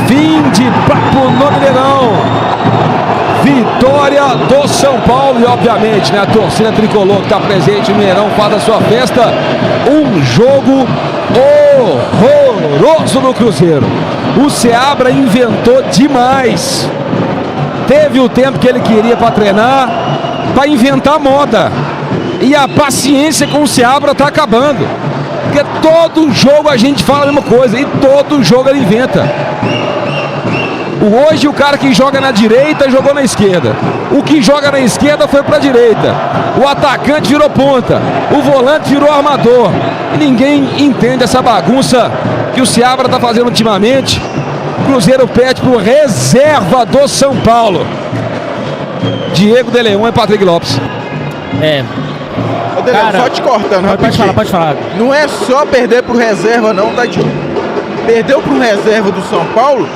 Fim de papo no Mineirão. Vitória do São Paulo e, obviamente, né, a torcida tricolor que está presente no Mineirão faz a sua festa. Um jogo horroroso no Cruzeiro. O Seabra inventou demais. Teve o tempo que ele queria para treinar, para inventar moda. E a paciência com o Seabra está acabando. Porque todo jogo a gente fala a mesma coisa e todo jogo ele inventa. Hoje o cara que joga na direita jogou na esquerda. O que joga na esquerda foi para a direita. O atacante virou ponta. O volante virou armador. E ninguém entende essa bagunça que o Seabra está fazendo ultimamente. O Cruzeiro pede para o reserva do São Paulo, Diego de Leon e Patrick Lopes. Ô, De Leon, cara, só te cortando rapidinho. Pode falar. Não é só perder pro reserva não, Tadinho. Perdeu pro reserva do São Paulo,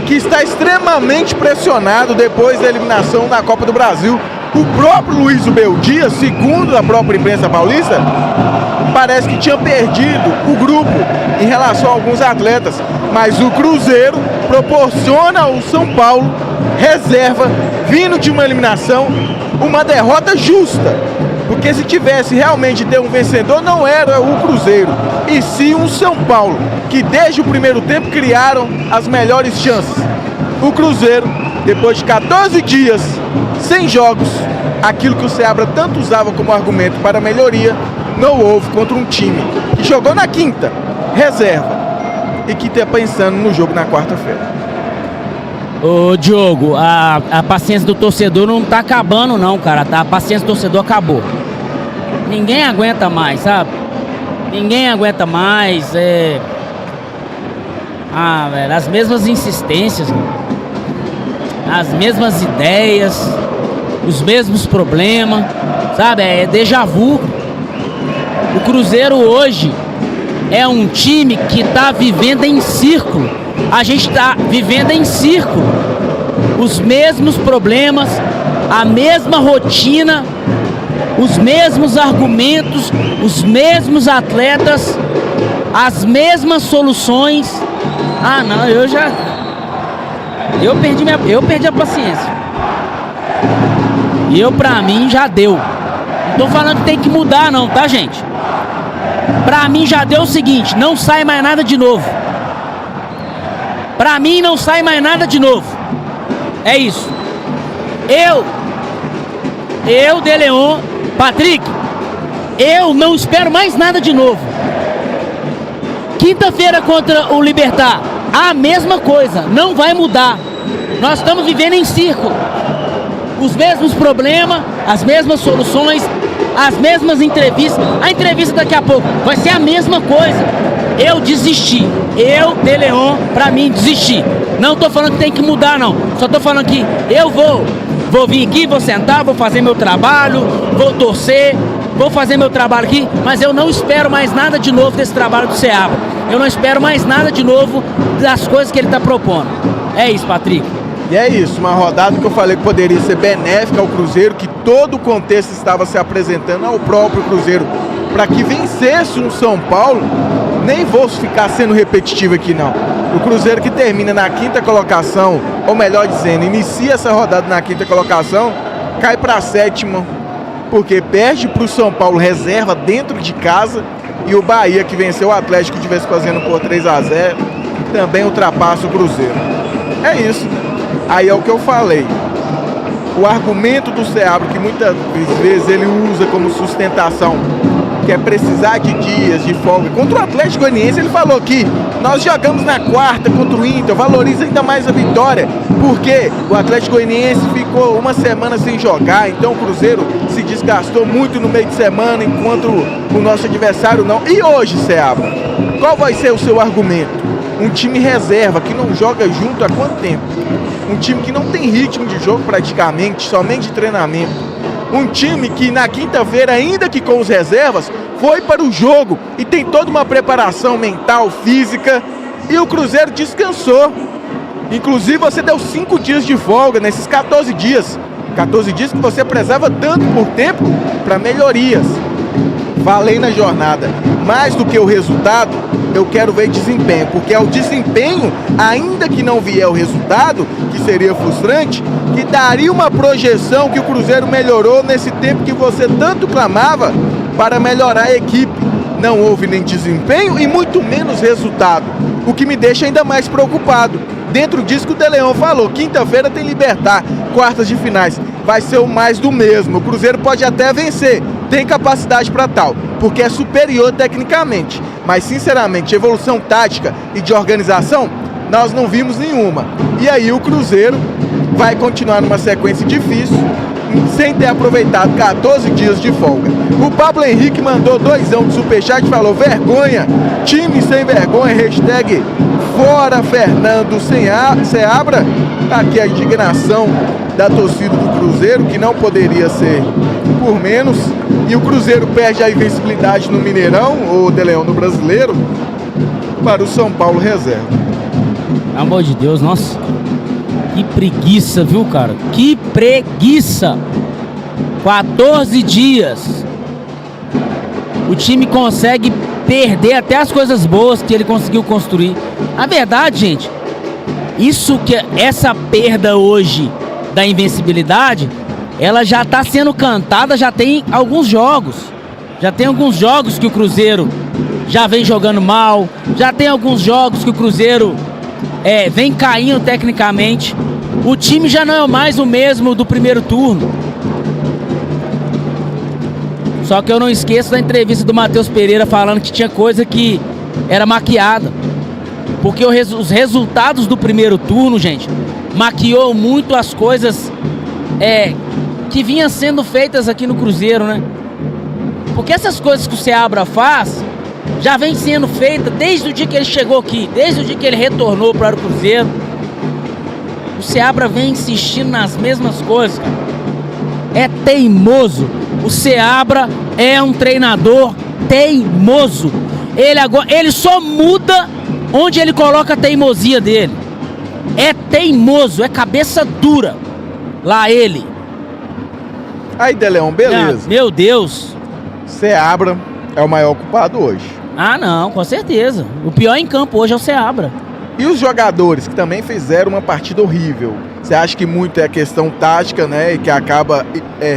que está extremamente pressionado depois da eliminação na Copa do Brasil. O próprio Luiz Ubel Dias, segundo a própria imprensa paulista, parece que tinha perdido o grupo em relação a alguns atletas. Mas o Cruzeiro proporciona ao São Paulo, reserva, vindo de uma eliminação, uma derrota justa. Porque se tivesse realmente ter um vencedor, não era o Cruzeiro, e sim um São Paulo, que desde o primeiro tempo criaram as melhores chances. O Cruzeiro, depois de 14 dias sem jogos, aquilo que o Seabra tanto usava como argumento para melhoria, não houve contra um time que jogou na quinta, reserva, e que está pensando no jogo na quarta-feira. Ô Diogo, a paciência do torcedor não tá acabando não, cara. A paciência do torcedor acabou. Ninguém aguenta mais, sabe? Ninguém aguenta mais. Velho, as mesmas insistências, as mesmas ideias, os mesmos problemas, sabe? É déjà vu. O Cruzeiro hoje é um time que tá vivendo em círculo. A gente está vivendo em círculo, os mesmos problemas, a mesma rotina, os mesmos argumentos, os mesmos atletas, as mesmas soluções. Ah, não, eu perdi a paciência. Pra mim já deu. Não tô falando que tem que mudar não, tá, gente? Pra mim já deu o seguinte, não sai mais nada de novo. Pra mim não sai mais nada de novo. É isso. Eu, De Leon, Patrick, eu não espero mais nada de novo. Quinta-feira contra o Libertad, a mesma coisa, não vai mudar. Nós estamos vivendo em círculo. Os mesmos problemas, as mesmas soluções, as mesmas entrevistas. A entrevista daqui a pouco vai ser a mesma coisa. Eu desisti. Eu, De Leon, pra mim, desisti. Não tô falando que tem que mudar, não. Só tô falando que eu vou vir aqui, vou sentar, vou fazer meu trabalho, vou torcer, vou fazer meu trabalho aqui, mas eu não espero mais nada de novo desse trabalho do Seabra. Eu não espero mais nada de novo das coisas que ele tá propondo. É isso, Patrick. E é isso, uma rodada que eu falei que poderia ser benéfica ao Cruzeiro, que todo o contexto estava se apresentando ao próprio Cruzeiro, para que vencesse um São Paulo. Nem vou ficar sendo repetitivo aqui não. O Cruzeiro que termina na quinta colocação, ou melhor dizendo, inicia essa rodada na quinta colocação, cai para a sétima, porque perde para o São Paulo reserva dentro de casa, e o Bahia, que venceu o Atlético de vez fazendo por 3-0, também ultrapassa o Cruzeiro. É isso. Aí é o que eu falei. O argumento do Seabra, que muitas vezes ele usa como sustentação, que é precisar de dias de folga. Contra o Atlético Goianiense, ele falou que nós jogamos na quarta contra o Inter, valoriza ainda mais a vitória, porque o Atlético Goianiense ficou uma semana sem jogar, então o Cruzeiro se desgastou muito no meio de semana, enquanto o nosso adversário não. E hoje, Seabra, qual vai ser o seu argumento? Um time reserva que não joga junto há quanto tempo? Um time que não tem ritmo de jogo praticamente, somente de treinamento. Um time que na quinta-feira, ainda que com os reservas, foi para o jogo e tem toda uma preparação mental, física, e o Cruzeiro descansou. Inclusive você deu 5 dias de folga nesses 14 dias. 14 dias que você prezava tanto por tempo para melhorias. Falei na jornada, mais do que o resultado, eu quero ver desempenho, porque é o desempenho, ainda que não vier o resultado, que seria frustrante, que daria uma projeção que o Cruzeiro melhorou nesse tempo que você tanto clamava para melhorar a equipe. Não houve nem desempenho e muito menos resultado, o que me deixa ainda mais preocupado. Dentro disso que o De Leon falou, quinta-feira tem Libertad, quartas de finais, vai ser o mais do mesmo. O Cruzeiro pode até vencer, tem capacidade para tal, porque é superior tecnicamente, mas sinceramente, evolução tática e de organização, nós não vimos nenhuma. E aí o Cruzeiro vai continuar numa sequência difícil, sem ter aproveitado 14 dias de folga. O Pablo Henrique mandou 2 de superchat e falou: vergonha, time sem vergonha, hashtag fora Fernando Seabra. Tá aqui a indignação da torcida do Cruzeiro, que não poderia ser por menos. E o Cruzeiro perde a invencibilidade no Mineirão, ou De Leon no Brasileiro, para o São Paulo reserva. Pelo amor de Deus, nossa. Que preguiça, viu, cara? Que preguiça! 14 dias. O time consegue perder até as coisas boas que ele conseguiu construir. Na verdade, gente, essa perda hoje da invencibilidade, ela já está sendo cantada, já tem alguns jogos. Já tem alguns jogos que o Cruzeiro já vem jogando mal. Já tem alguns jogos que o Cruzeiro vem caindo tecnicamente. O time já não é mais o mesmo do primeiro turno. Só que eu não esqueço da entrevista do Matheus Pereira falando que tinha coisa que era maquiada. Porque os resultados do primeiro turno, gente, maquiou muito as coisas que vinham sendo feitas aqui no Cruzeiro, né? Porque essas coisas que o Seabra faz já vem sendo feita desde o dia que ele chegou aqui, desde o dia que ele retornou para o Cruzeiro. O Seabra vem insistindo nas mesmas coisas, cara. É teimoso. O Seabra é um treinador teimoso. Ele só muda onde ele coloca a teimosia dele. É teimoso, é cabeça dura. Lá ele. Aí, De Leon, beleza. Meu Deus. Seabra é o maior culpado hoje. Ah, não, com certeza. O pior em campo hoje é o Seabra. E os jogadores que também fizeram uma partida horrível? Você acha que muito é questão tática, né? E que acaba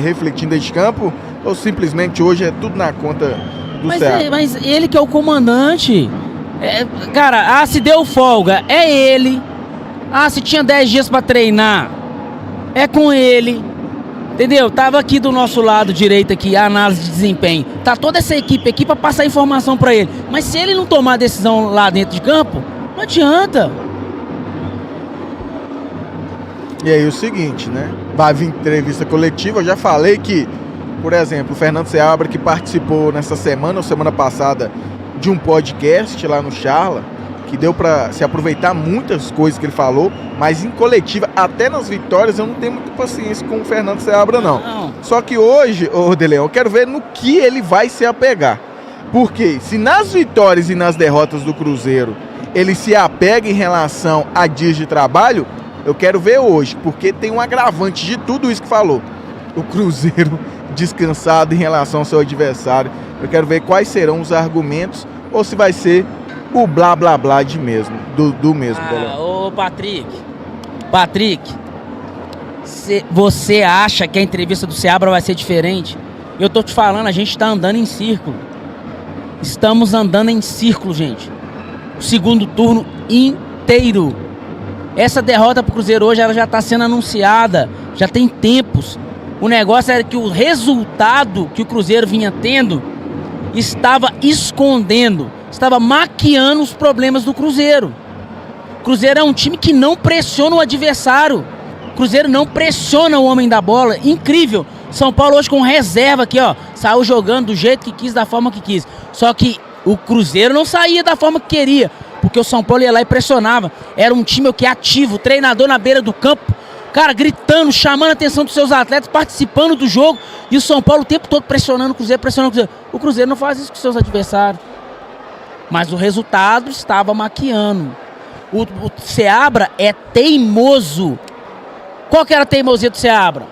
refletindo dentro de campo? Ou simplesmente hoje é tudo na conta do Seabra? Mas ele que é o comandante. Cara, se deu folga, é ele. Se tinha 10 dias pra treinar, é com ele. Entendeu? Tava aqui do nosso lado direito aqui, a análise de desempenho. Tá toda essa equipe aqui pra passar informação pra ele. Mas se ele não tomar a decisão lá dentro de campo, não adianta. E aí o seguinte, né? Vai vir entrevista coletiva. Eu já falei que, por exemplo, o Fernando Seabra, que participou nessa semana ou semana passada de um podcast lá no Charla, que deu pra se aproveitar muitas coisas que ele falou, mas em coletiva, até nas vitórias, eu não tenho muita paciência com o Fernando Seabra, não. Só que hoje, De Leon, eu quero ver no que ele vai se apegar. Porque se nas vitórias e nas derrotas do Cruzeiro ele se apega em relação a dias de trabalho, eu quero ver hoje, porque tem um agravante de tudo isso que falou. O Cruzeiro descansado em relação ao seu adversário. Eu quero ver quais serão os argumentos, ou se vai ser o blá blá blá de mesmo, do mesmo. Ô Patrick, você acha que a entrevista do Seabra vai ser diferente? Eu tô te falando, a gente tá andando em círculo. Estamos andando em círculo, gente. O segundo turno inteiro. Essa derrota pro Cruzeiro hoje, ela já tá sendo anunciada, já tem tempos. O negócio era que o resultado que o Cruzeiro vinha tendo estava escondendo, estava maquiando os problemas do Cruzeiro. O Cruzeiro é um time que não pressiona o adversário. O Cruzeiro não pressiona o homem da bola. Incrível. São Paulo hoje com reserva aqui, ó. Saiu jogando do jeito que quis, da forma que quis. Só que o Cruzeiro não saía da forma que queria, porque o São Paulo ia lá e pressionava. Era um time que ativo, treinador na beira do campo, cara, gritando, chamando a atenção dos seus atletas, participando do jogo. E o São Paulo o tempo todo pressionando o Cruzeiro, pressionando o Cruzeiro. O Cruzeiro não faz isso com seus adversários. Mas o resultado estava maquiando. O Seabra é teimoso. Qual que era a teimosia do Seabra?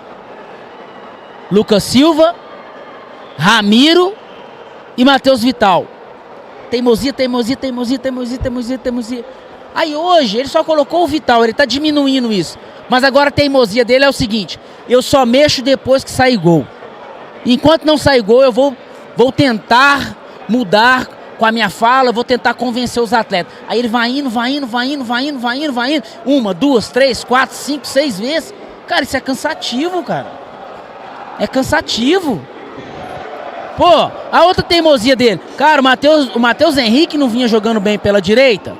Lucas Silva, Ramiro e Matheus Vital. Teimosia. Aí hoje ele só colocou o Vital, ele tá diminuindo isso. Mas agora a teimosia dele é o seguinte: eu só mexo depois que sai gol. Enquanto não sai gol, eu vou tentar mudar com a minha fala, eu vou tentar convencer os atletas. Aí ele vai indo. 1, 2, 3, 4, 5, 6 vezes. Cara, isso é cansativo, cara. É cansativo. Pô, a outra teimosia dele. Cara, o Matheus Henrique não vinha jogando bem pela direita.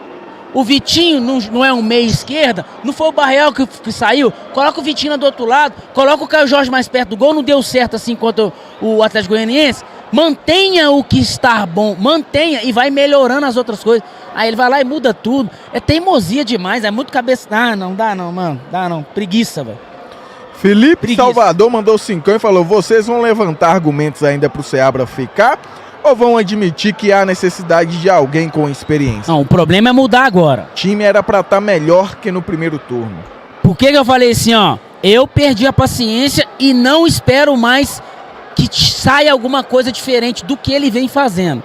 O Vitinho não é um meia esquerda. Não foi o Barreal que saiu. Coloca o Vitinho do outro lado. Coloca o Caio Jorge mais perto do gol. Não deu certo assim contra o Atlético Goianiense. Mantenha o que está bom. Mantenha e vai melhorando as outras coisas. Aí ele vai lá e muda tudo. É teimosia demais. É muito cabeça. Ah, não dá não, mano. Dá não. Preguiça, velho. Felipe Preguiça. Salvador mandou 5 e falou: vocês vão levantar argumentos ainda pro Seabra ficar? Ou vão admitir que há necessidade de alguém com experiência? Não, o problema é mudar agora. O time era pra estar melhor que no primeiro turno. Por que eu falei assim, ó? Eu perdi a paciência e não espero mais que saia alguma coisa diferente do que ele vem fazendo.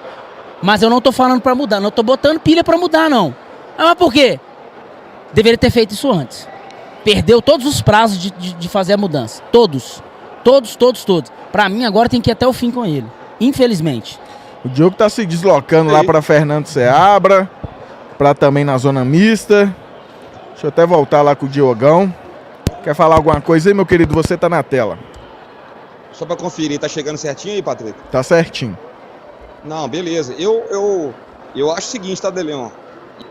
Mas eu não tô falando pra mudar, não tô botando pilha pra mudar, não. Ah, mas por quê? Deveria ter feito isso antes. Perdeu todos os prazos de fazer a mudança. Todos. Pra mim, agora tem que ir até o fim com ele. Infelizmente. O Diogo tá se deslocando lá para Fernando Seabra, para também na zona mista. Deixa eu até voltar lá com o Diogão. Quer falar alguma coisa aí, meu querido? Você tá na tela. Só para conferir, tá chegando certinho aí, Patrick? Tá certinho. Não, beleza. Eu acho o seguinte, tá, Deleon?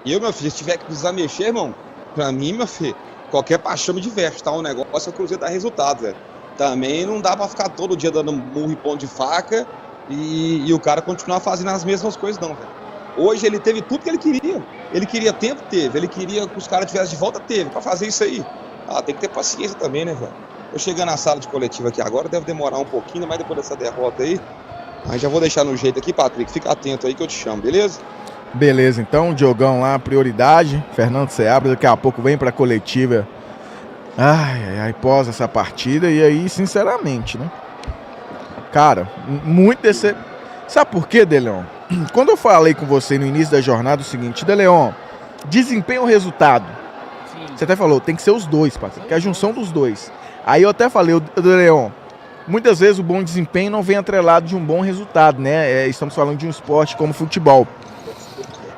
Meu filho, se tiver que precisar mexer, irmão, pra mim, meu filho, qualquer paixão me diverte, tá? O negócio é o Cruzeiro dar resultado, velho. Também não dá pra ficar todo dia dando murro e ponto de faca e o cara continuar fazendo as mesmas coisas, não, velho. Hoje ele teve tudo que ele queria. Ele queria tempo, teve. Ele queria que os caras tivessem de volta, teve. Pra fazer isso aí, tem que ter paciência também, né, velho? Eu chegando na sala de coletiva aqui agora, deve demorar um pouquinho, mas depois dessa derrota aí, já vou deixar no jeito aqui, Patrick. Fica atento aí que eu te chamo, beleza? Beleza, então, Diogão lá, prioridade. Fernando Seabra, daqui a pouco vem pra coletiva. Ai, pós essa partida. E aí, sinceramente, né? Cara, muito Sabe por quê, Deleon? Quando eu falei com você no início da jornada o seguinte: Deleon, desempenho ou resultado? Sim. Você até falou, tem que ser os dois, parceiro, que é a junção dos dois. Aí eu até falei, Deleon, muitas vezes o bom desempenho não vem atrelado de um bom resultado, né? Estamos falando de um esporte como futebol.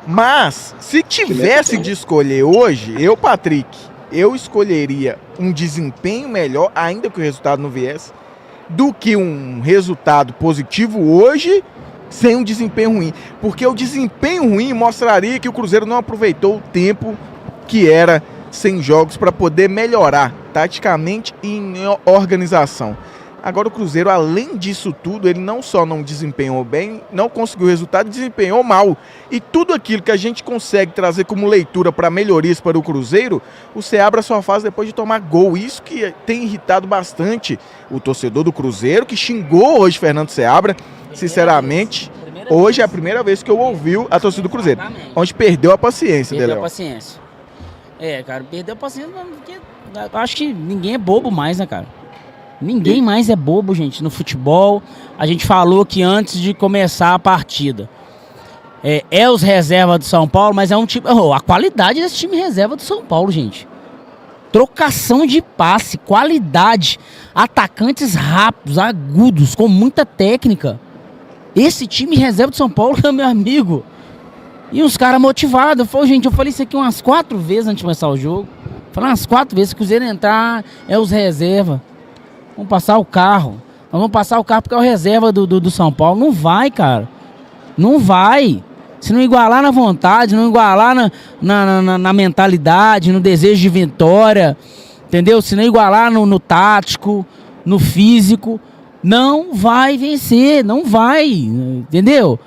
Mas, se tivesse de escolher hoje, Patrick, eu escolheria um desempenho melhor, ainda que o resultado não viesse, do que um resultado positivo hoje sem um desempenho ruim. Porque o desempenho ruim mostraria que o Cruzeiro não aproveitou o tempo que era sem jogos para poder melhorar taticamente e em organização. Agora o Cruzeiro, além disso tudo, ele não só não desempenhou bem, não conseguiu resultado, desempenhou mal. E tudo aquilo que a gente consegue trazer como leitura para melhorias para o Cruzeiro, o Seabra só faz depois de tomar gol. Isso que tem irritado bastante o torcedor do Cruzeiro, que xingou hoje Fernando Seabra. Sinceramente, hoje é a primeira vez que eu ouvi a torcida do Cruzeiro, onde perdeu a paciência. Perdeu a paciência. Cara, perdeu a paciência porque acho que ninguém é bobo mais, né, cara? Ninguém mais é bobo, gente, no futebol. A gente falou que antes de começar a partida os reservas do São Paulo, mas é um time... a qualidade desse time reserva do São Paulo, gente. Trocação de passe, qualidade, atacantes rápidos, agudos, com muita técnica. Esse time reserva do São Paulo é meu amigo. E uns caras motivados. Eu falei isso aqui umas 4 vezes antes de começar o jogo. Falei umas 4 vezes, se o Cruzeiro entrar, os reservas. Vamos passar o carro. Nós vamos passar o carro porque é o reserva do São Paulo. Não vai, cara. Não vai. Se não igualar na vontade, não igualar na mentalidade, no desejo de vitória, entendeu? Se não igualar no tático, no físico, não vai vencer, não vai, entendeu?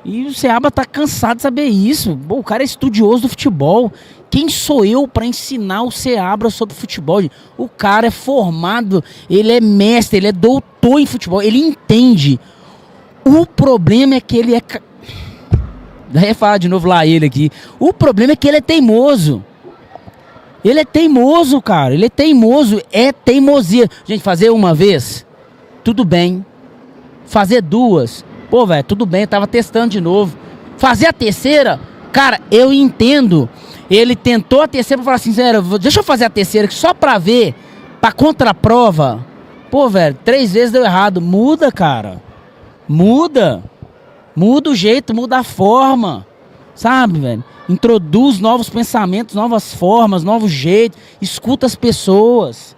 E o Seabra tá cansado de saber isso. O cara é estudioso do futebol. Quem sou eu para ensinar o Seabra sobre futebol? O cara é formado, ele é mestre, ele é doutor em futebol, ele entende. O problema é que ele é... Daí falar de novo lá ele aqui. O problema é que ele é teimoso. Ele é teimoso, cara. Ele é teimoso. É teimosia. Gente, fazer uma vez, tudo bem. Fazer 2, pô, velho, tudo bem. Eu tava testando de novo. Fazer a terceira, cara, eu entendo. Ele tentou a terceira pra falar assim, sério, deixa eu fazer a terceira só pra ver, pra contraprova. Pô, velho, 3 vezes deu errado. Muda, cara. Muda. Muda o jeito, muda a forma. Sabe, velho? Introduz novos pensamentos, novas formas, novos jeitos. Escuta as pessoas.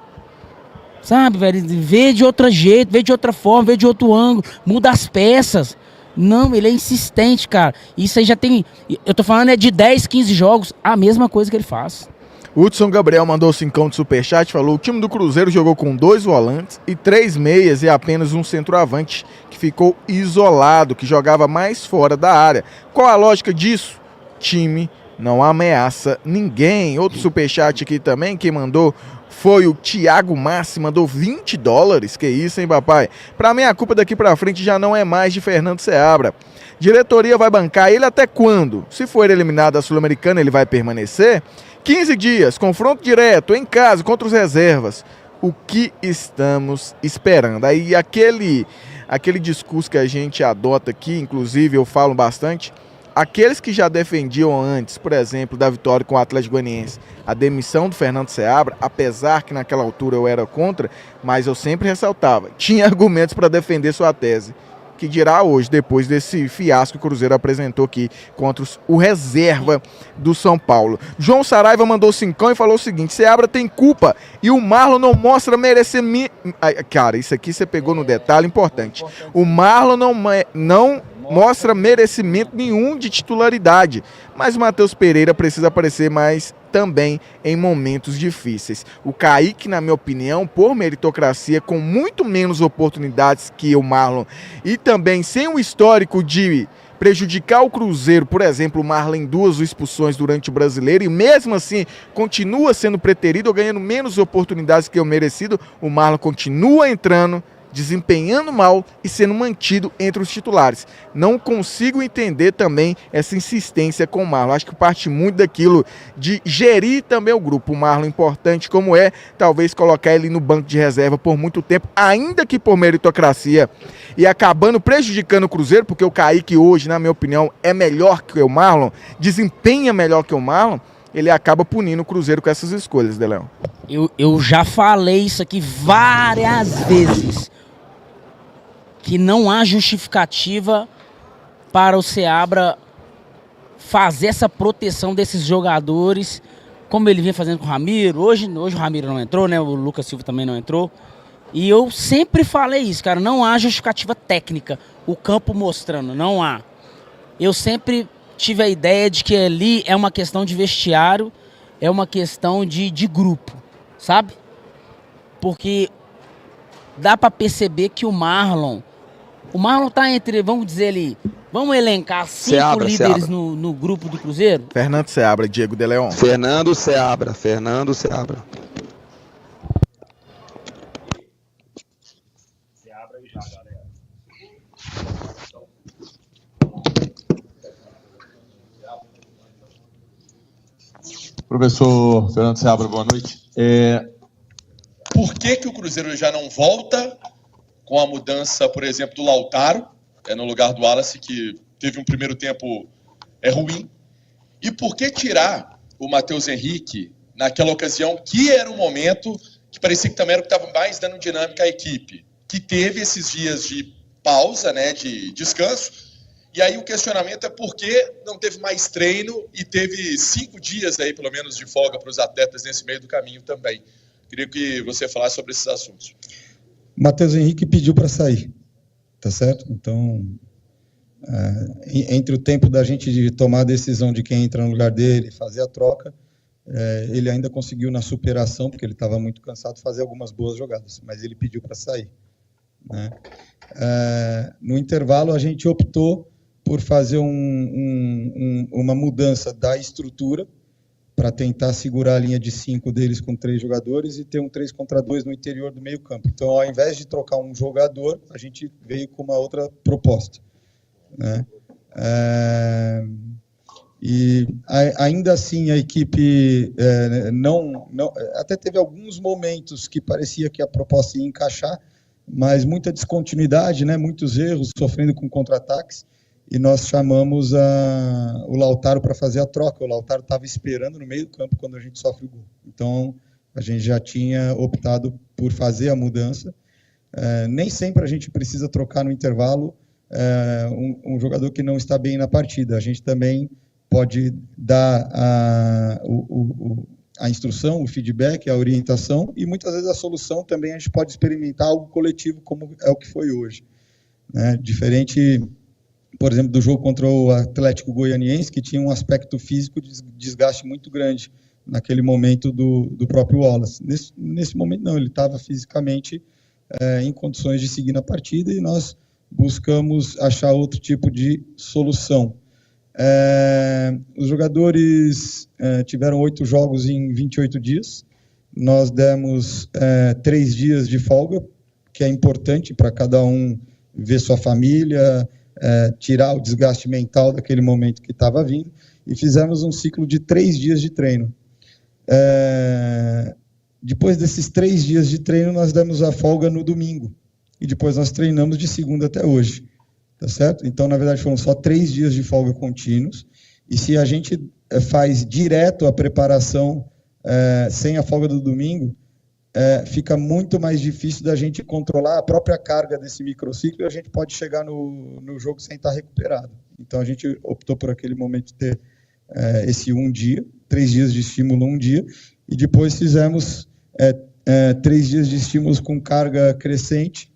Sabe, velho? Vê de outro jeito, vê de outra forma, vê de outro ângulo. Muda as peças. Não, ele é insistente, cara. Isso aí já tem... Eu tô falando de 10, 15 jogos. A mesma coisa que ele faz. Hudson Gabriel mandou 5 de superchat, falou: o time do Cruzeiro jogou com 2 volantes e 3 meias e apenas um centroavante, que ficou isolado, que jogava mais fora da área. Qual a lógica disso? Time não ameaça ninguém. Outro superchat aqui também, quem mandou foi o Thiago Massi, mandou $20. Que isso, hein, papai? Pra mim, a culpa daqui pra frente já não é mais de Fernando Seabra. Diretoria vai bancar ele até quando? Se for eliminado da Sul-Americana, ele vai permanecer? 15 dias, confronto direto, em casa, contra os reservas. O que estamos esperando? Aí aquele discurso que a gente adota aqui, inclusive eu falo bastante, aqueles que já defendiam antes, por exemplo, da vitória com o Atlético Goianiense, a demissão do Fernando Seabra, apesar que naquela altura eu era contra, mas eu sempre ressaltava, tinha argumentos para defender sua tese. Que dirá hoje, depois desse fiasco que o Cruzeiro apresentou aqui contra o reserva do São Paulo. João Saraiva mandou 5 e falou o seguinte: Seabra tem culpa e o Marlon não mostra merecimento. Cara, isso aqui você pegou no detalhe importante. O Marlon não mostra merecimento nenhum de titularidade, mas o Matheus Pereira precisa aparecer mais também em momentos difíceis. O Kaique, na minha opinião, por meritocracia, com muito menos oportunidades que o Marlon e também sem o histórico de prejudicar o Cruzeiro, por exemplo, o Marlon em 2 expulsões durante o Brasileiro, e mesmo assim continua sendo preterido ou ganhando menos oportunidades que o merecido, o Marlon continua entrando, desempenhando mal e sendo mantido entre os titulares. Não consigo entender também essa insistência com o Marlon. Acho que parte muito daquilo de gerir também o grupo. O Marlon, importante como é, talvez colocar ele no banco de reserva por muito tempo, ainda que por meritocracia, e acabando prejudicando o Cruzeiro, porque o Kaique hoje, na minha opinião, é melhor que o Marlon, desempenha melhor que o Marlon, ele acaba punindo o Cruzeiro com essas escolhas, Deleon. Eu já falei isso aqui várias vezes. Que não há justificativa para o Seabra fazer essa proteção desses jogadores, como ele vinha fazendo com o Ramiro. Hoje o Ramiro não entrou, né? O Lucas Silva também não entrou. E eu sempre falei isso, cara, não há justificativa técnica. O campo mostrando, não há. Eu sempre tive a ideia de que ali é uma questão de vestiário, é uma questão de grupo, sabe? Porque dá para perceber que o Marlon tá entre, vamos dizer ali, vamos elencar 5 líderes no grupo do Cruzeiro? Fernando Seabra, Diego de Leon. Fernando Seabra. Professor Fernando Seabra, boa noite. Por que o Cruzeiro já não volta com a mudança, por exemplo, do Lautaro, no lugar do Wallace, que teve um primeiro tempo ruim? E por que tirar o Matheus Henrique naquela ocasião, que era um momento que parecia que também era o que estava mais dando dinâmica à equipe, que teve esses dias de pausa, né, de descanso? E aí o questionamento é por que não teve mais treino e teve 5 dias aí, pelo menos, de folga para os atletas nesse meio do caminho também. Queria que você falasse sobre esses assuntos. Matheus Henrique pediu para sair, tá certo? Então, entre o tempo da gente de tomar a decisão de quem entra no lugar dele, fazer a troca, ele ainda conseguiu na superação, porque ele estava muito cansado, fazer algumas boas jogadas, mas ele pediu para sair, né? No intervalo, a gente optou por fazer uma mudança da estrutura, para tentar segurar a linha de 5 deles com 3 jogadores e ter um 3 contra 2 no interior do meio campo. Então, ao invés de trocar um jogador, a gente veio com uma outra proposta, né? E ainda assim a equipe até teve alguns momentos que parecia que a proposta ia encaixar, mas muita descontinuidade, né? Muitos erros, sofrendo com contra-ataques, e nós chamamos o Lautaro para fazer a troca. O Lautaro estava esperando no meio do campo quando a gente sofre o gol. Então, a gente já tinha optado por fazer a mudança. Nem sempre a gente precisa trocar no intervalo um jogador que não está bem na partida. A gente também pode dar a instrução, o feedback, a orientação, e muitas vezes a solução também a gente pode experimentar algo coletivo, como é o que foi hoje. Né? Diferente, por exemplo, do jogo contra o Atlético Goianiense, que tinha um aspecto físico de desgaste muito grande naquele momento do próprio Wallace. Nesse momento não, ele estava fisicamente em condições de seguir na partida, e nós buscamos achar outro tipo de solução. Os jogadores tiveram 8 jogos em 28 dias. Nós demos 3 dias de folga, que é importante para cada um ver sua família, tirar o desgaste mental daquele momento que estava vindo, e fizemos um ciclo de 3 dias de treino. Depois desses 3 dias de treino, nós demos a folga no domingo, e depois nós treinamos de segunda até hoje. Tá certo? Então, na verdade, foram só 3 dias de folga contínuos, e se a gente faz direto a preparação sem a folga do domingo, fica muito mais difícil da gente controlar a própria carga desse microciclo, e a gente pode chegar no jogo sem estar recuperado. Então, a gente optou por aquele momento de ter esse 1 dia, 3 dias de estímulo 1 dia, e depois fizemos 3 dias de estímulos com carga crescente.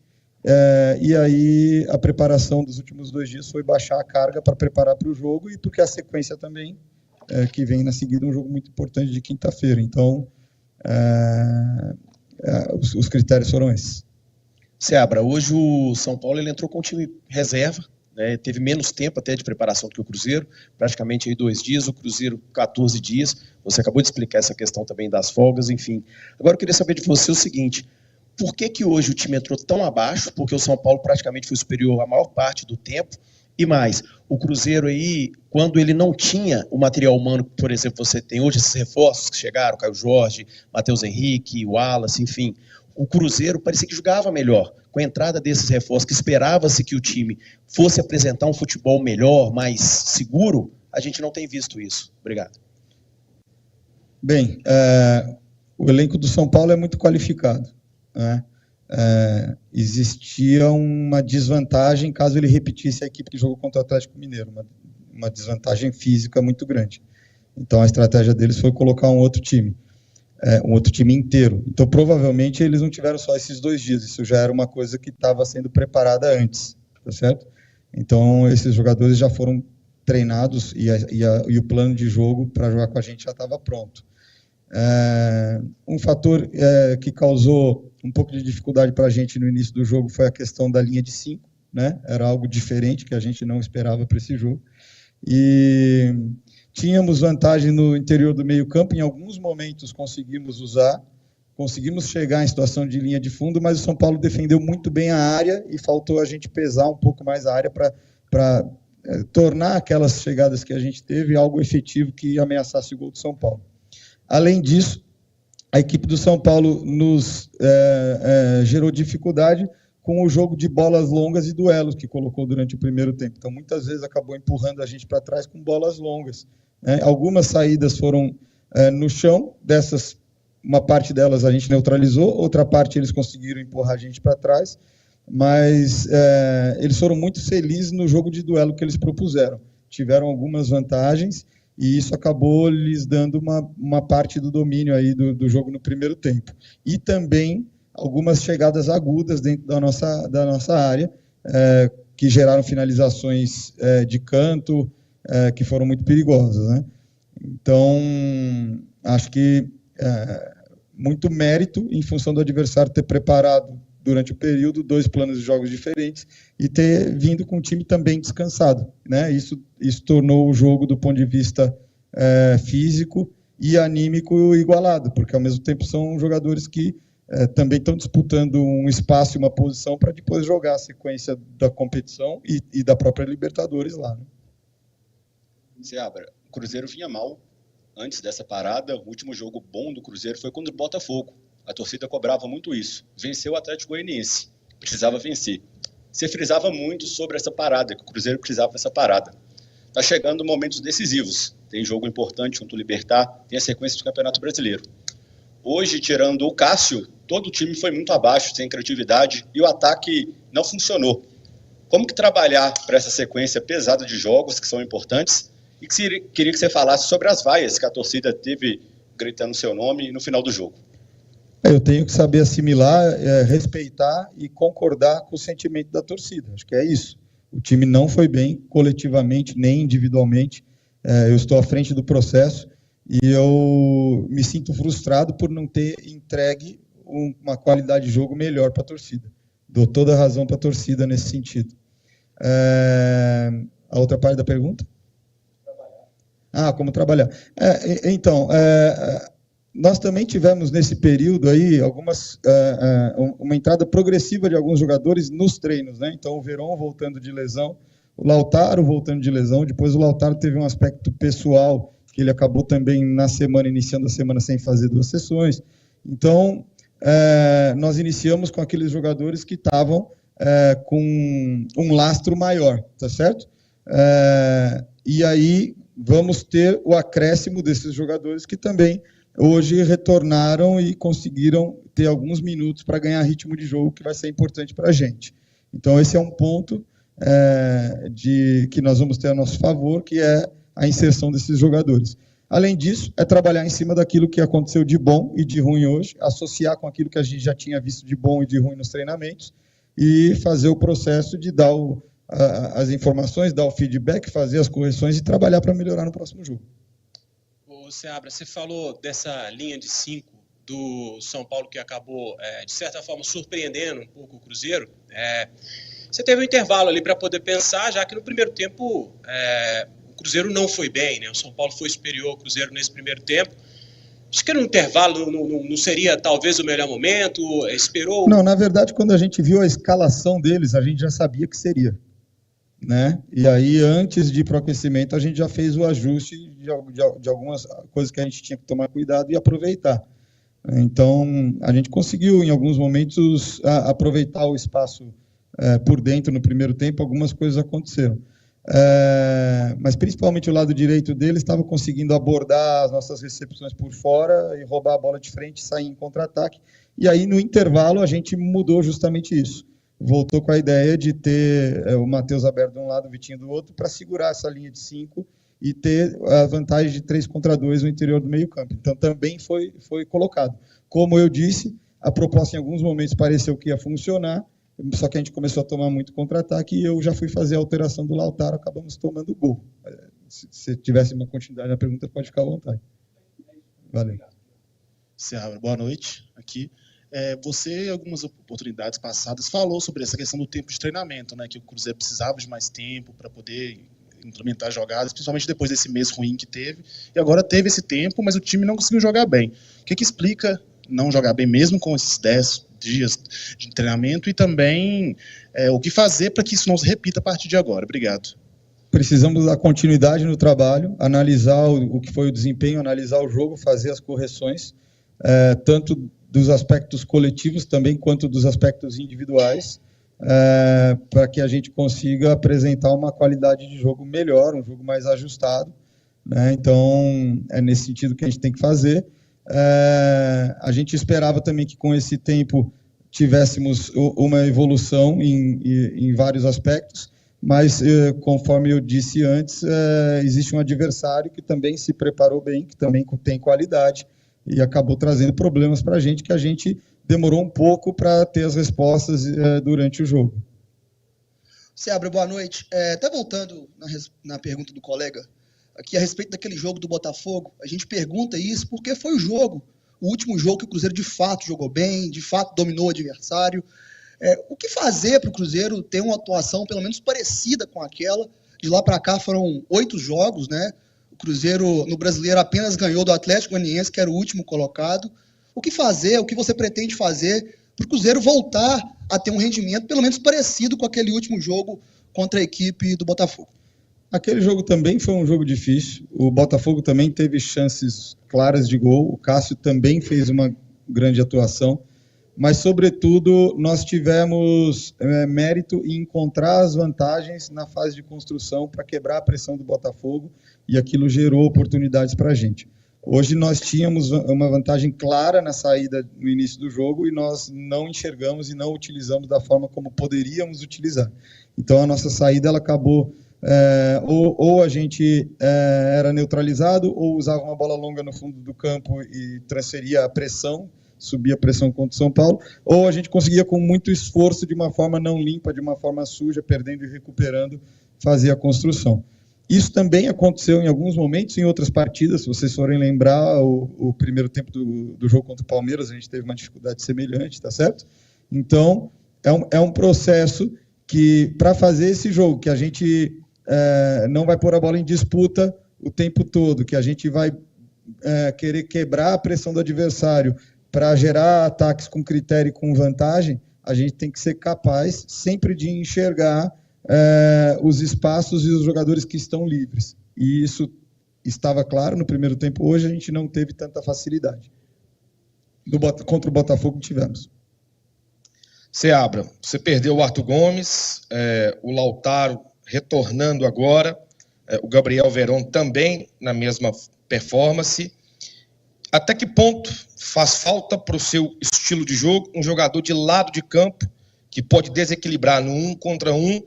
E aí a preparação dos últimos 2 dias foi baixar a carga para preparar para o jogo, e porque a sequência também, que vem na seguida, um jogo muito importante de quinta-feira. Então, os critérios foram esses. Seabra, hoje o São Paulo ele entrou com o time reserva, né, teve menos tempo até de preparação do que o Cruzeiro, praticamente aí 2 dias, o Cruzeiro 14 dias. Você acabou de explicar essa questão também das folgas, enfim. Agora eu queria saber de você o seguinte: por que hoje o time entrou tão abaixo? Porque o São Paulo praticamente foi superior a maior parte do tempo. E mais, o Cruzeiro aí, quando ele não tinha o material humano, por exemplo, você tem hoje esses reforços que chegaram, Caio Jorge, Matheus Henrique, Wallace, enfim. O Cruzeiro parecia que jogava melhor. Com a entrada desses reforços, que esperava-se que o time fosse apresentar um futebol melhor, mais seguro, a gente não tem visto isso. Obrigado. Bem, o elenco do São Paulo é muito qualificado. Né? Existia uma desvantagem caso ele repetisse a equipe que jogou contra o Atlético Mineiro, uma desvantagem física muito grande. Então a estratégia deles foi colocar um outro time inteiro. Então provavelmente eles não tiveram só esses 2 dias, isso já era uma coisa que estava sendo preparada antes, tá certo? Então esses jogadores já foram treinados, e o plano de jogo para jogar com a gente já estava pronto. Um fator que causou um pouco de dificuldade para a gente no início do jogo foi a questão da linha de 5, né? Era algo diferente que a gente não esperava para esse jogo, e tínhamos vantagem no interior do meio campo. Em alguns momentos conseguimos chegar em situação de linha de fundo, mas o São Paulo defendeu muito bem a área, e faltou a gente pesar um pouco mais a área para tornar aquelas chegadas que a gente teve algo efetivo que ameaçasse o gol do São Paulo. Além disso, a equipe do São Paulo nos gerou dificuldade com o jogo de bolas longas e duelos que colocou durante o primeiro tempo. Então, muitas vezes acabou empurrando a gente para trás com bolas longas. Né? Algumas saídas foram no chão, uma parte delas a gente neutralizou, outra parte eles conseguiram empurrar a gente para trás, mas eles foram muito felizes no jogo de duelo que eles propuseram. Tiveram algumas vantagens, e isso acabou lhes dando uma parte do domínio aí do jogo no primeiro tempo. E também algumas chegadas agudas dentro da nossa área, que geraram finalizações de canto, que foram muito perigosas. Né? Então, acho que muito mérito em função do adversário ter preparado durante o período 2 planos de jogos diferentes e ter vindo com o time também descansado. Né? Isso tornou o jogo, do ponto de vista físico e anímico, igualado, porque ao mesmo tempo são jogadores que também estão disputando um espaço e uma posição para depois jogar a sequência da competição e da própria Libertadores lá. Né? Seabra, o Cruzeiro vinha mal antes dessa parada. O último jogo bom do Cruzeiro foi contra o Botafogo. A torcida cobrava muito isso. Venceu o Atlético Goianiense. Precisava vencer. você frisava muito sobre essa parada, que o Cruzeiro precisava dessa parada. Está chegando momentos decisivos. Tem jogo importante contra o Libertad, tem a sequência do Campeonato Brasileiro. Hoje, tirando o Cássio, todo o time foi muito abaixo, sem criatividade, e o ataque não funcionou. Como que trabalhar para essa sequência pesada de jogos, que são importantes, e queria que você falasse sobre as vaias que a torcida teve gritando seu nome no final do jogo. Eu tenho que saber assimilar, respeitar e concordar com o sentimento da torcida. Acho que é isso. O time não foi bem, coletivamente, nem individualmente. Eu estou à frente do processo e eu me sinto frustrado por não ter entregue uma qualidade de jogo melhor para a torcida. Dou toda a razão para a torcida nesse sentido. A outra parte da pergunta? Como trabalhar. Nós também tivemos nesse período aí uma entrada progressiva de alguns jogadores nos treinos, né? Então o Verón voltando de lesão, o Lautaro voltando de lesão, depois o Lautaro teve um aspecto pessoal que ele acabou também iniciando a semana sem fazer 2 sessões. Então nós iniciamos com aqueles jogadores que estavam com um lastro maior, tá certo? E aí vamos ter o acréscimo desses jogadores que também hoje retornaram e conseguiram ter alguns minutos para ganhar ritmo de jogo, que vai ser importante para a gente. Então, esse é um ponto que nós vamos ter a nosso favor, que é a inserção desses jogadores. Além disso, é trabalhar em cima daquilo que aconteceu de bom e de ruim hoje, associar com aquilo que a gente já tinha visto de bom e de ruim nos treinamentos e fazer o processo de dar as informações, dar o feedback, fazer as correções e trabalhar para melhorar no próximo jogo. Seabra, você falou dessa linha de 5 do São Paulo que acabou, de certa forma, surpreendendo um pouco o Cruzeiro. Você teve um intervalo ali para poder pensar, já que no primeiro tempo o Cruzeiro não foi bem, né? O São Paulo foi superior ao Cruzeiro nesse primeiro tempo. Acho que no intervalo não seria talvez o melhor momento, esperou... Não, na verdade, quando a gente viu a escalação deles, a gente já sabia que seria, né? E aí, antes de ir para o aquecimento, a gente já fez o ajuste de algumas coisas que a gente tinha que tomar cuidado e aproveitar. Então, a gente conseguiu, em alguns momentos, aproveitar o espaço por dentro no primeiro tempo, algumas coisas aconteceram. Mas, principalmente, o lado direito dele estava conseguindo abordar as nossas recepções por fora e roubar a bola de frente, sair em contra-ataque. E aí, no intervalo, a gente mudou justamente isso. Voltou com a ideia de ter o Matheus aberto de um lado, o Vitinho do outro, para segurar essa linha de 5 e ter a vantagem de 3 contra 2 no interior do meio-campo. Então, também foi colocado. Como eu disse, a proposta em alguns momentos pareceu que ia funcionar, só que a gente começou a tomar muito contra-ataque e eu já fui fazer a alteração do Lautaro, acabamos tomando o gol. Se tivesse uma continuidade na pergunta, pode ficar à vontade. Valeu. Seabra, boa noite. Aqui. Você, em algumas oportunidades passadas, falou sobre essa questão do tempo de treinamento, né, que o Cruzeiro precisava de mais tempo para poder implementar jogadas, principalmente depois desse mês ruim que teve, e agora teve esse tempo, mas o time não conseguiu jogar bem. O que explica não jogar bem mesmo com esses 10 dias de treinamento e também o que fazer para que isso não se repita a partir de agora? Obrigado. Precisamos dar continuidade no trabalho, analisar o que foi o desempenho, analisar o jogo, fazer as correções, tanto dos aspectos coletivos também, quanto dos aspectos individuais, para que a gente consiga apresentar uma qualidade de jogo melhor, um jogo mais ajustado, né? Então, é nesse sentido que a gente tem que fazer. A gente esperava também que com esse tempo tivéssemos uma evolução em vários aspectos, mas, conforme eu disse antes, existe um adversário que também se preparou bem, que também tem qualidade, e acabou trazendo problemas para a gente, que a gente demorou um pouco para ter as respostas durante o jogo. Seabra, boa noite. Até voltando na pergunta do colega, aqui a respeito daquele jogo do Botafogo, a gente pergunta isso porque foi o último jogo que o Cruzeiro de fato jogou bem, de fato dominou o adversário. O que fazer para o Cruzeiro ter uma atuação pelo menos parecida com aquela? De lá para cá foram 8 jogos, né? O Cruzeiro, no Brasileiro, apenas ganhou do Atlético Goianiense, que era o último colocado. O que fazer, o que você pretende fazer para o Cruzeiro voltar a ter um rendimento pelo menos parecido com aquele último jogo contra a equipe do Botafogo? Aquele jogo também foi um jogo difícil. O Botafogo também teve chances claras de gol. O Cássio também fez uma grande atuação. mas, sobretudo, nós tivemos mérito em encontrar as vantagens na fase de construção para quebrar a pressão do Botafogo, e aquilo gerou oportunidades para a gente. Hoje nós tínhamos uma vantagem clara na saída no início do jogo e nós não enxergamos e não utilizamos da forma como poderíamos utilizar. Então, a nossa saída ela acabou... ou a gente era neutralizado, ou usava uma bola longa no fundo do campo e transferia a pressão, subia a pressão contra o São Paulo, ou a gente conseguia com muito esforço, de uma forma não limpa, de uma forma suja, perdendo e recuperando, fazer a construção. Isso também aconteceu em alguns momentos, em outras partidas. Se vocês forem lembrar, o primeiro tempo do jogo contra o Palmeiras, a gente teve uma dificuldade semelhante, tá certo? Então, é um processo que, para fazer esse jogo, que a gente não vai pôr a bola em disputa o tempo todo, que a gente vai querer quebrar a pressão do adversário para gerar ataques com critério e com vantagem, a gente tem que ser capaz sempre de enxergar os espaços e os jogadores que estão livres. E isso estava claro no primeiro tempo. Hoje a gente não teve tanta facilidade. Contra o Botafogo tivemos. Seabra, você perdeu o Arthur Gomes, o Lautaro retornando agora, o Gabriel Veron também na mesma performance. Até que ponto faz falta para o seu estilo de jogo um jogador de lado de campo que pode desequilibrar no 1 contra 1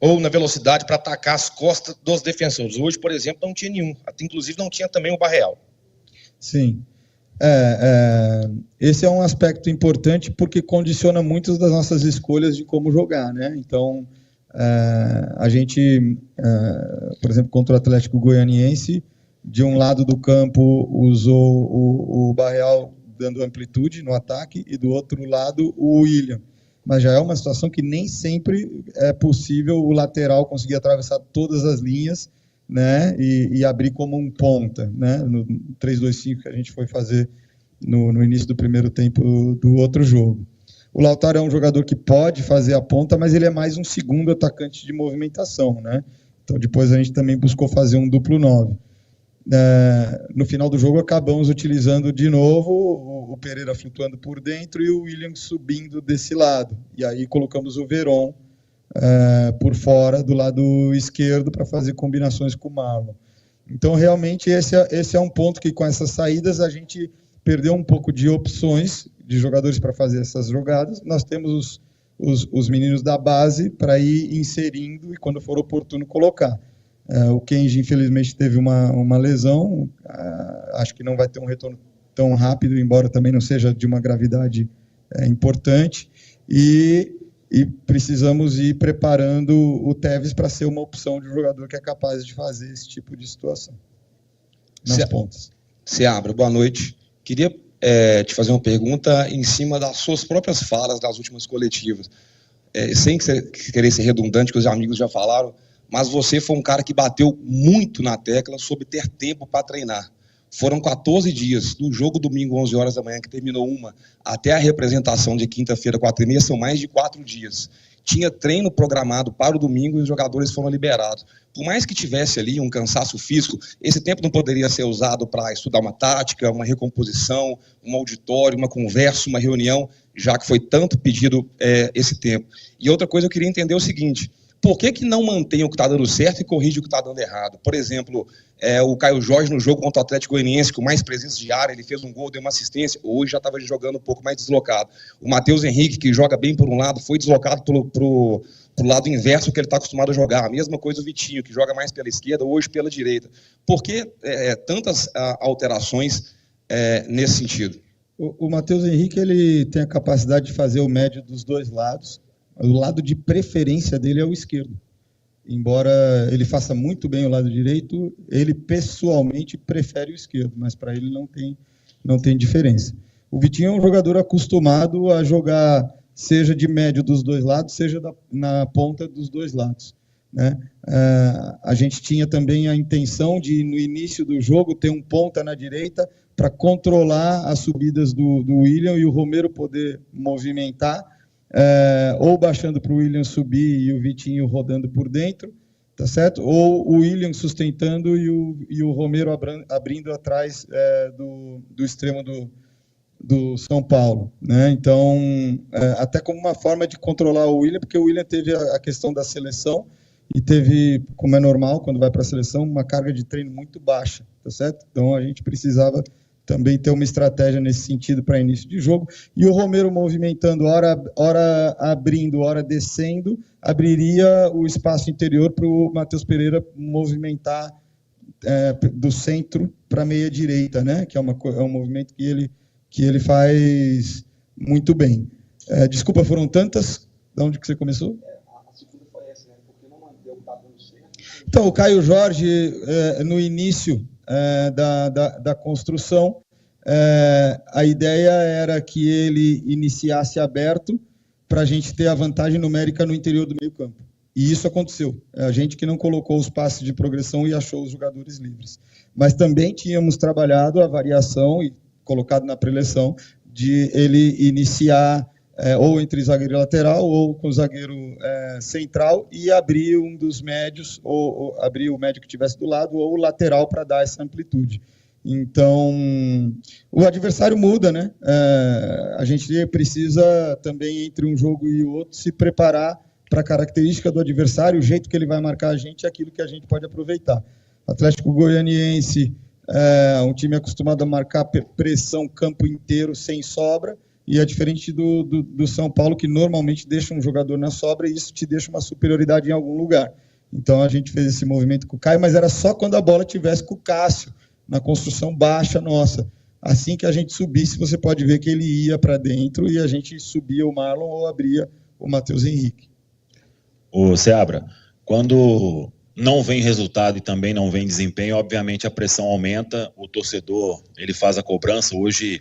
ou na velocidade para atacar as costas dos defensores? Hoje, por exemplo, não tinha nenhum. Até, inclusive, não tinha também o Barreal. Sim. Esse é um aspecto importante porque condiciona muitas das nossas escolhas de como jogar, né? Então, a gente, por exemplo, contra o Atlético Goianiense, de um lado do campo usou o Barreal dando amplitude no ataque e do outro lado o William. Mas já é uma situação que nem sempre é possível o lateral conseguir atravessar todas as linhas, né, e abrir como um ponta, né, no 3-2-5 que a gente foi fazer no início do primeiro tempo do outro jogo. O Lautaro é um jogador que pode fazer a ponta, mas ele é mais um segundo atacante de movimentação, né? Então depois a gente também buscou fazer um duplo 9. No final do jogo acabamos utilizando de novo o Pereira flutuando por dentro e o William subindo desse lado, e aí colocamos o Veron por fora do lado esquerdo para fazer combinações com o Marlon. Então realmente esse é um ponto que com essas saídas a gente perdeu um pouco de opções de jogadores para fazer essas jogadas. Nós temos os meninos da base para ir inserindo e quando for oportuno colocar. O Kenji, infelizmente, teve uma lesão, acho que não vai ter um retorno tão rápido, embora também não seja de uma gravidade importante, e precisamos ir preparando o Tevez para ser uma opção de um jogador que é capaz de fazer esse tipo de situação nas pontas. Seabra, boa noite. Queria te fazer uma pergunta em cima das suas próprias falas das últimas coletivas. Sem querer ser redundante, que os amigos já falaram, mas você foi um cara que bateu muito na tecla sobre ter tempo para treinar. Foram 14 dias, do jogo domingo, 11 horas da manhã, que terminou uma, até a representação de quinta-feira, 4h30, são mais de 4 dias. Tinha treino programado para o domingo e os jogadores foram liberados. Por mais que tivesse ali um cansaço físico, esse tempo não poderia ser usado para estudar uma tática, uma recomposição, um auditório, uma conversa, uma reunião, já que foi tanto pedido esse tempo. E outra coisa, eu queria entender o seguinte: por que não mantém o que está dando certo e corrige o que está dando errado? Por exemplo, o Caio Jorge no jogo contra o Atlético Goianiense, com mais presença de área, ele fez um gol, deu uma assistência, hoje já estava jogando um pouco mais deslocado. O Matheus Henrique, que joga bem por um lado, foi deslocado pro lado inverso que ele está acostumado a jogar. A mesma coisa o Vitinho, que joga mais pela esquerda, hoje pela direita. Por que tantas alterações nesse sentido? O Matheus Henrique, ele tem a capacidade de fazer o médio dos dois lados. O lado de preferência dele é o esquerdo. Embora ele faça muito bem o lado direito, ele pessoalmente prefere o esquerdo, mas para ele não tem diferença. O Vitinho é um jogador acostumado a jogar, seja de médio dos dois lados, seja na ponta dos dois lados, né? A gente tinha também a intenção de, no início do jogo, ter um ponta na direita para controlar as subidas do William e o Romero poder movimentar, ou baixando para o William subir e o Vitinho rodando por dentro, tá certo? Ou o William sustentando e o Romero abrindo atrás do extremo do São Paulo, né? Então, até como uma forma de controlar o William, porque o William teve a questão da seleção e teve, como é normal, quando vai para a seleção, uma carga de treino muito baixa, tá certo? Então, a gente precisava também ter uma estratégia nesse sentido para início de jogo. E o Romero movimentando, hora abrindo, hora descendo, abriria o espaço interior para o Matheus Pereira movimentar do centro para a meia-direita, né? Que é um movimento que ele faz muito bem. Desculpa, foram tantas? De onde que você começou? A segunda foi essa, né? Porque não manteve o dado no centro. Então, o Caio Jorge, no início da construção, a ideia era que ele iniciasse aberto para a gente ter a vantagem numérica no interior do meio-campo. E isso aconteceu. A gente que não colocou os passes de progressão e achou os jogadores livres. Mas também tínhamos trabalhado a variação e colocado na preleção de ele iniciar ou entre zagueiro lateral ou com zagueiro central e abrir um dos médios, ou abrir o médio que estivesse do lado, ou o lateral para dar essa amplitude. Então, o adversário muda, né? A gente precisa também, entre um jogo e o outro, se preparar para a característica do adversário, o jeito que ele vai marcar a gente, aquilo que a gente pode aproveitar. Atlético Goianiense, um time acostumado a marcar pressão campo inteiro sem sobra, e é diferente do São Paulo, que normalmente deixa um jogador na sobra e isso te deixa uma superioridade em algum lugar. Então a gente fez esse movimento com o Caio, mas era só quando a bola estivesse com o Cássio, na construção baixa nossa. Assim que a gente subisse, você pode ver que ele ia para dentro e a gente subia o Marlon ou abria o Matheus Henrique. Ô Seabra, quando não vem resultado e também não vem desempenho, obviamente a pressão aumenta, o torcedor ele faz a cobrança hoje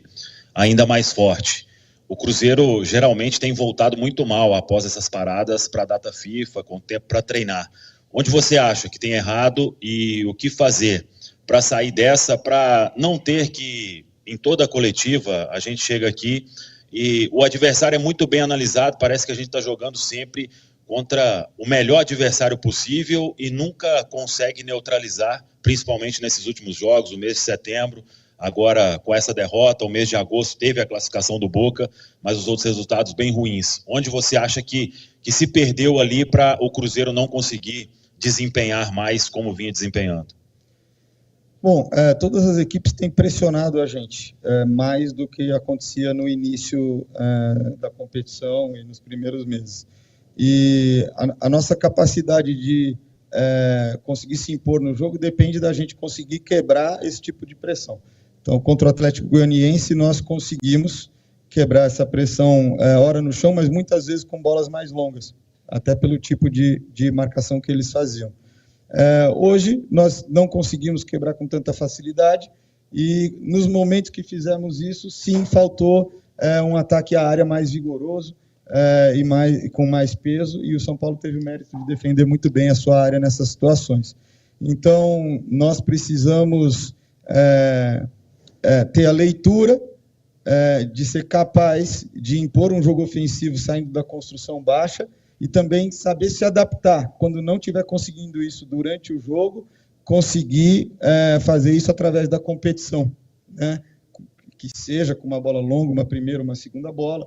ainda mais forte. O Cruzeiro geralmente tem voltado muito mal após essas paradas para a data FIFA, com tempo para treinar. Onde você acha que tem errado e o que fazer para sair dessa, para não ter que, em toda a coletiva, a gente chega aqui e o adversário é muito bem analisado, parece que a gente está jogando sempre contra o melhor adversário possível e nunca consegue neutralizar, principalmente nesses últimos jogos, o mês de setembro, agora com essa derrota, o mês de agosto teve a classificação do Boca, mas os outros resultados bem ruins. Onde você acha que se perdeu ali para o Cruzeiro não conseguir desempenhar mais como vinha desempenhando? Bom, todas as equipes têm pressionado a gente, mais do que acontecia no início da competição e nos primeiros meses. E a nossa capacidade de conseguir se impor no jogo depende da gente conseguir quebrar esse tipo de pressão. Então, contra o Atlético Goianiense, nós conseguimos quebrar essa pressão, ora no chão, mas muitas vezes com bolas mais longas, até pelo tipo de marcação que eles faziam. Hoje, nós não conseguimos quebrar com tanta facilidade e nos momentos que fizemos isso, sim, faltou um ataque à área mais vigoroso, com mais peso, e o São Paulo teve o mérito de defender muito bem a sua área nessas situações. Então, nós precisamos ter a leitura de ser capaz de impor um jogo ofensivo saindo da construção baixa e também saber se adaptar. Quando não estiver conseguindo isso durante o jogo, conseguir fazer isso através da competição, né? Que seja com uma bola longa, uma primeira, uma segunda bola.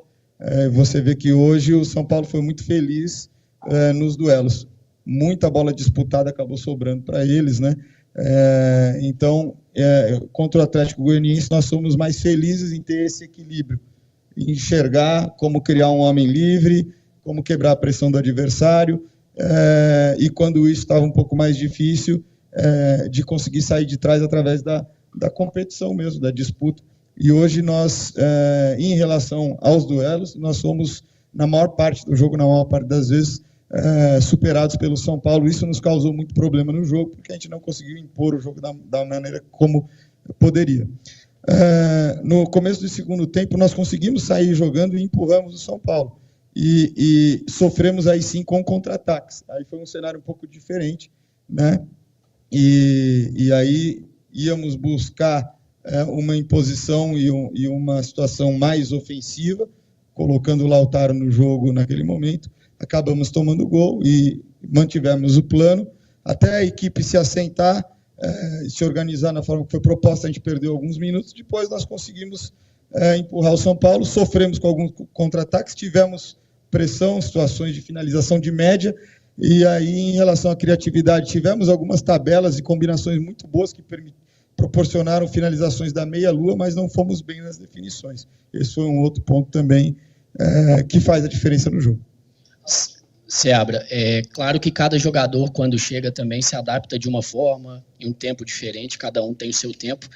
Você vê que hoje o São Paulo foi muito feliz nos duelos. Muita bola disputada acabou sobrando para eles, né? Então, contra o Atlético Goianiense, nós somos mais felizes em ter esse equilíbrio, enxergar como criar um homem livre, como quebrar a pressão do adversário, e quando isso estava um pouco mais difícil, de conseguir sair de trás através da competição mesmo, da disputa. E hoje nós, em relação aos duelos, nós somos, na maior parte do jogo, na maior parte das vezes, superados pelo São Paulo. Isso nos causou muito problema no jogo, porque a gente não conseguiu impor o jogo da maneira como poderia. No começo do segundo tempo, nós conseguimos sair jogando e empurramos o São Paulo. E sofremos aí sim com contra-ataques. Aí foi um cenário um pouco diferente, né? E aí íamos buscar uma imposição e uma situação mais ofensiva, colocando o Lautaro no jogo naquele momento. Acabamos tomando gol e mantivemos o plano. Até a equipe se assentar, se organizar na forma que foi proposta, a gente perdeu alguns minutos. Depois nós conseguimos empurrar o São Paulo. Sofremos com alguns contra-ataques, tivemos pressão, situações de finalização de média, e aí, em relação à criatividade, tivemos algumas tabelas e combinações muito boas que proporcionaram finalizações da meia-lua, mas não fomos bem nas definições. Esse foi um outro ponto também que faz a diferença no jogo. Seabra, é claro que cada jogador, quando chega, também se adapta de uma forma, em um tempo diferente, cada um tem o seu tempo,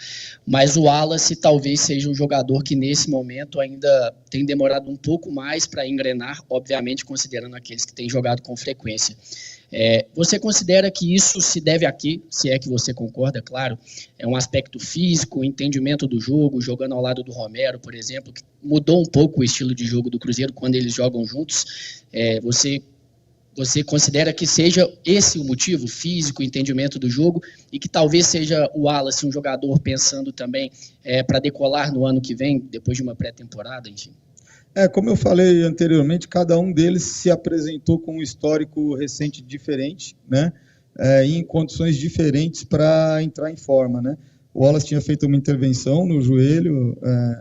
mas o Wallace talvez seja um jogador que nesse momento ainda tem demorado um pouco mais para engrenar, obviamente considerando aqueles que têm jogado com frequência. Você considera que isso se deve a quê? Se é que você concorda, claro, é um aspecto físico, entendimento do jogo, jogando ao lado do Romero, por exemplo, que mudou um pouco o estilo de jogo do Cruzeiro quando eles jogam juntos. Você considera que seja esse o motivo, físico, entendimento do jogo, e que talvez seja o Wallace um jogador pensando também para decolar no ano que vem, depois de uma pré-temporada, enfim? Como eu falei anteriormente, cada um deles se apresentou com um histórico recente diferente, né? Em condições diferentes para entrar em forma, né? O Wallace tinha feito uma intervenção no joelho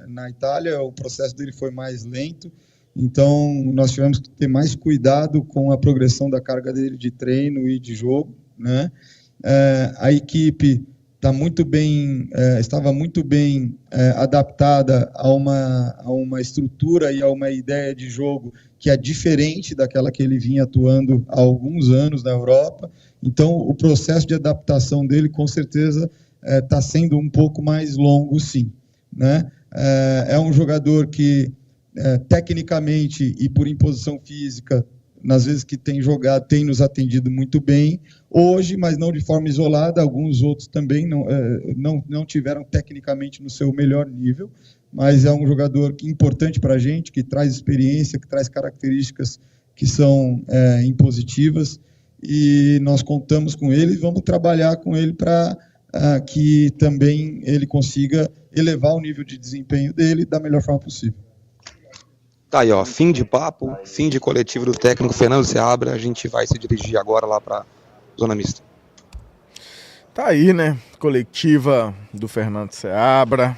na Itália, o processo dele foi mais lento, então nós tivemos que ter mais cuidado com a progressão da carga dele de treino e de jogo, né? A equipe estava muito bem adaptada a uma estrutura e a uma ideia de jogo que é diferente daquela que ele vinha atuando há alguns anos na Europa. Então, o processo de adaptação dele, com certeza, está sendo um pouco mais longo, sim, né? É um jogador que, tecnicamente e por imposição física, nas vezes que tem jogado, tem nos atendido muito bem hoje, mas não de forma isolada. Alguns outros também não tiveram tecnicamente no seu melhor nível, mas é um jogador importante para a gente, que traz experiência, que traz características que são impositivas, e nós contamos com ele e vamos trabalhar com ele para que também ele consiga elevar o nível de desempenho dele da melhor forma possível. Tá aí, ó, fim de papo, fim de coletivo do técnico Fernando Seabra. A gente vai se dirigir agora lá para zona mista. Tá aí, né? Coletiva do Fernando Seabra.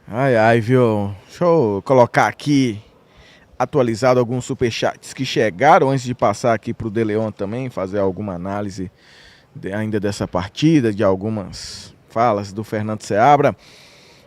Ai, viu? Deixa eu colocar aqui, atualizado alguns superchats que chegaram antes de passar aqui pro De Leon também, fazer alguma análise ainda dessa partida, de algumas falas do Fernando Seabra.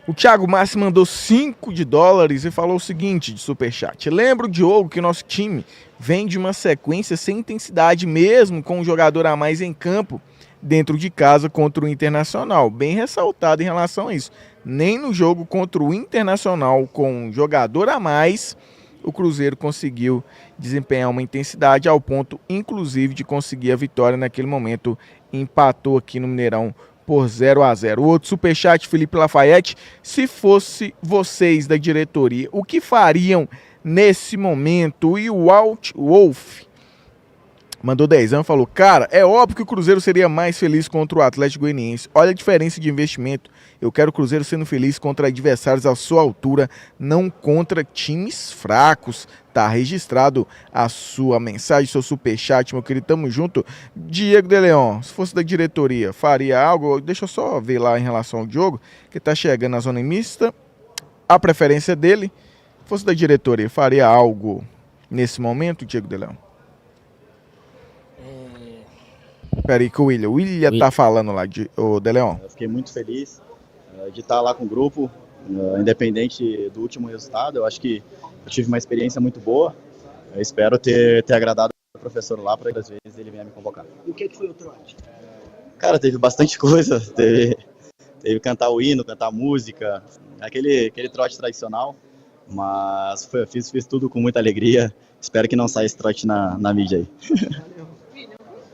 O Thiago Massi mandou $5 e falou o seguinte de superchat: lembro, Diogo, que nosso time vem de uma sequência sem intensidade, mesmo com um jogador a mais em campo dentro de casa contra o Internacional. Bem ressaltado em relação a isso. Nem no jogo contra o Internacional com um jogador a mais o Cruzeiro conseguiu desempenhar uma intensidade ao ponto, inclusive, de conseguir a vitória naquele momento. Empatou aqui no Mineirão por 0-0. O outro superchat, Felipe Lafayette: se fosse vocês da diretoria, o que fariam nesse momento? E o Walt Wolf mandou 10 anos, falou: cara, é óbvio que o Cruzeiro seria mais feliz contra o Atlético Goianiense. Olha a diferença de investimento. Eu quero o Cruzeiro sendo feliz contra adversários à sua altura, não contra times fracos. Tá registrado a sua mensagem, seu superchat, meu querido. Tamo junto. Diego de Leon, se fosse da diretoria, faria algo? Deixa eu só ver lá em relação ao Diogo, que tá chegando na zona mista. A preferência dele, se fosse da diretoria, faria algo nesse momento, Diego de Leon? Peraí que o William tá falando lá, o De Leon. Eu fiquei muito feliz de estar lá com o grupo, independente do último resultado. Eu acho que eu tive uma experiência muito boa. Eu espero ter agradado o professor lá para que às vezes ele venha me convocar. E o que foi o trote? Cara, teve bastante coisa. Teve cantar o hino, cantar música, aquele trote tradicional. Mas fiz tudo com muita alegria. Espero que não saia esse trote na mídia aí.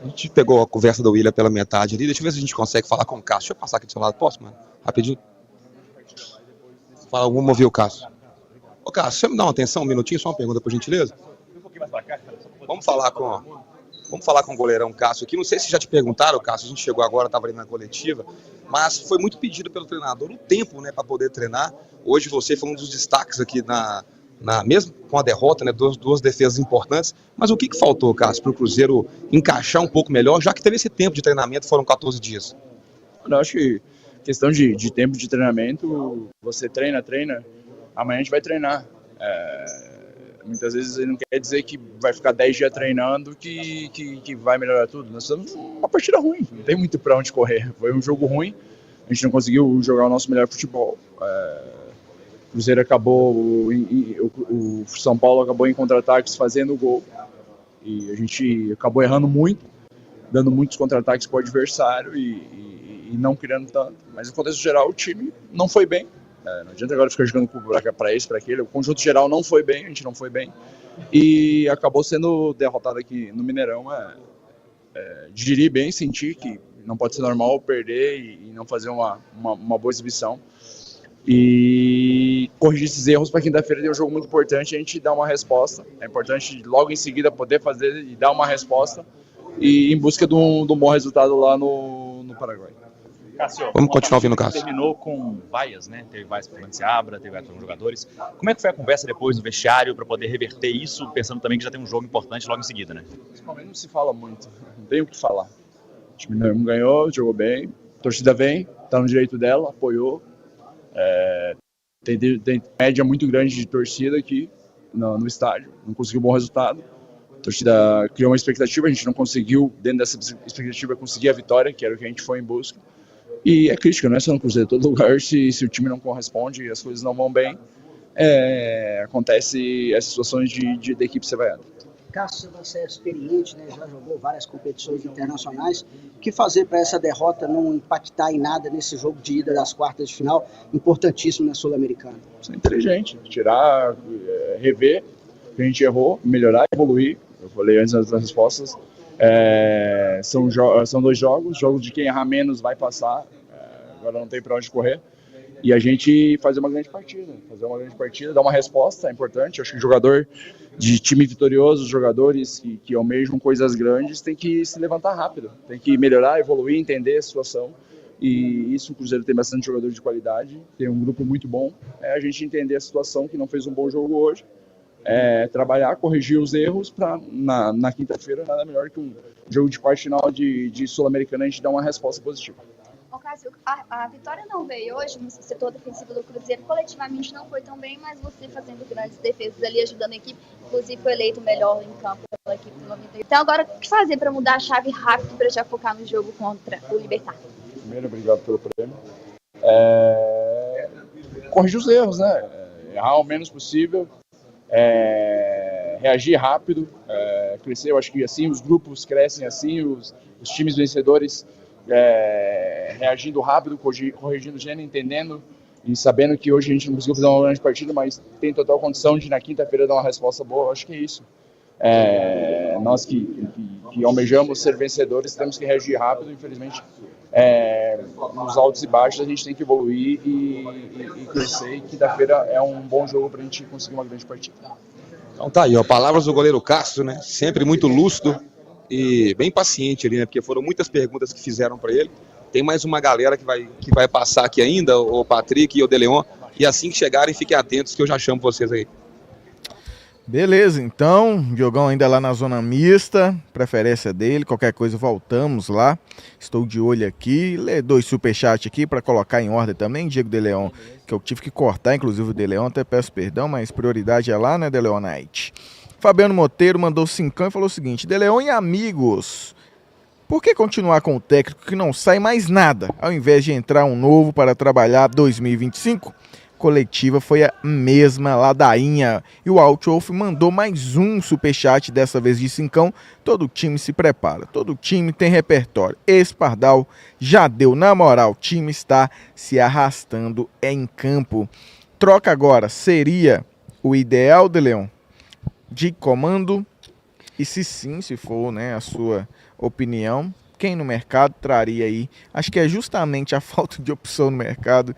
A gente pegou a conversa do William pela metade ali. Deixa eu ver se a gente consegue falar com o Cássio. Deixa eu passar aqui do seu lado. Posso, mano? Rapidinho. Vamos ouvir o Cássio. Ô, Cássio, você me dá uma atenção, um minutinho? Só uma pergunta, por gentileza. Vamos falar com o goleirão Cássio aqui. Não sei se já te perguntaram, Cássio. A gente chegou agora, estava ali na coletiva. Mas foi muito pedido pelo treinador o tempo, né, para poder treinar. Hoje você foi um dos destaques aqui mesmo com a derrota, né, duas defesas importantes, mas o que faltou, Cássio, para o Cruzeiro encaixar um pouco melhor, já que teve esse tempo de treinamento, foram 14 dias? Eu acho que questão de tempo de treinamento, você treina, amanhã a gente vai treinar. Muitas vezes ele não quer dizer que vai ficar 10 dias treinando que vai melhorar tudo. Nós estamos uma partida ruim, não tem muito para onde correr. Foi um jogo ruim, a gente não conseguiu jogar o nosso melhor futebol. O Cruzeiro acabou, o São Paulo acabou em contra-ataques fazendo o gol. E a gente acabou errando muito, dando muitos contra-ataques para o adversário e não criando tanto. Mas no contexto geral o time não foi bem. Não adianta agora ficar jogando para esse, para aquele. O conjunto geral não foi bem, a gente não foi bem. E acabou sendo derrotado aqui no Mineirão. Digerir bem, sentir que não pode ser normal perder e não fazer uma boa exibição. E corrigir esses erros para quinta-feira tem um jogo muito importante, a gente dá uma resposta. É importante logo em seguida poder fazer e dar uma resposta e em busca de um bom resultado lá no Paraguai. Cássio, vamos continuar ouvindo o Cássio. Terminou com vaias, né? Teve vaias para o Seabra, teve vaias para os jogadores. Como é que foi a conversa depois no vestiário para poder reverter isso, pensando também que já tem um jogo importante logo em seguida, né? Principalmente não se fala muito, não tem o que falar. O time não ganhou, jogou bem, a torcida vem, está no direito dela, apoiou. Tem média muito grande de torcida aqui no estádio, não conseguiu um bom resultado. A torcida criou uma expectativa, a gente não conseguiu, dentro dessa expectativa, conseguir a vitória, que era o que a gente foi em busca. E é crítica, não é só no Cruzeiro, todo lugar, se o time não corresponde e as coisas não vão bem, acontece as situações da equipe ser vaiada. Cássio, você é experiente, né? Já jogou várias competições internacionais. O que fazer para essa derrota não impactar em nada nesse jogo de ida das quartas de final, importantíssimo na Sul-Americana? Ser inteligente, tirar, rever o que a gente errou, melhorar, evoluir. Eu falei antes das respostas. São 2 jogos de quem errar menos vai passar. Agora não tem para onde correr. E a gente fazer uma grande partida, dar uma resposta, é importante. Eu acho que o jogador de time vitorioso, os jogadores que almejam coisas grandes, tem que se levantar rápido, tem que melhorar, evoluir, entender a situação. E isso, o Cruzeiro tem bastante jogador de qualidade, tem um grupo muito bom. A gente entender a situação, que não fez um bom jogo hoje, trabalhar, corrigir os erros para na quinta-feira, nada melhor que um jogo de quarta final de Sul-Americana, a gente dar uma resposta positiva. Cássio, a vitória não veio hoje no setor defensivo do Cruzeiro, coletivamente não foi tão bem, mas você fazendo grandes defesas ali, ajudando a equipe, inclusive foi eleito o melhor em campo pela equipe do 98. Então agora, o que fazer para mudar a chave rápido para já focar no jogo contra o Libertad? Primeiro, obrigado pelo prêmio. Corrigir os erros, né? Errar o menos possível, reagir rápido, crescer. Eu acho que assim os grupos crescem, assim os times vencedores reagindo rápido, corrigindo o gênero, entendendo e sabendo que hoje a gente não conseguiu fazer uma grande partida, mas tem total condição de na quinta-feira dar uma resposta boa. Eu acho que é isso. Nós que almejamos ser vencedores temos que reagir rápido. Infelizmente, nos altos e baixos a gente tem que evoluir e crescer, e quinta-feira é um bom jogo para a gente conseguir uma grande partida. Então tá aí, ó, palavras do goleiro Cássio, né? Sempre muito lúcido e bem paciente ali, né? Porque foram muitas perguntas que fizeram para ele. Tem mais uma galera que vai passar aqui ainda, o Patrick e o Deleon, e assim que chegarem, fiquem atentos que eu já chamo vocês aí. Beleza, então, Diogão ainda lá na zona mista, preferência dele, qualquer coisa voltamos lá. Estou de olho aqui, lê 2 superchats aqui para colocar em ordem também, Diego de Leon, que eu tive que cortar, inclusive o De Leon, até peço perdão, mas prioridade é lá, né, De Leonite. Fabiano Monteiro mandou 5 e falou o seguinte: De Leon e amigos, por que continuar com o técnico que não sai mais nada, ao invés de entrar um novo para trabalhar 2025? Coletiva foi a mesma ladainha. E o Altwolf mandou mais um superchat, dessa vez de 5. Todo time se prepara, todo time tem repertório. Esse Pardal já deu na moral, o time está se arrastando em campo. Troca agora seria o ideal, De Leon, de comando? E se sim, se for, né, a sua opinião, quem no mercado traria aí? Acho que é justamente a falta de opção no mercado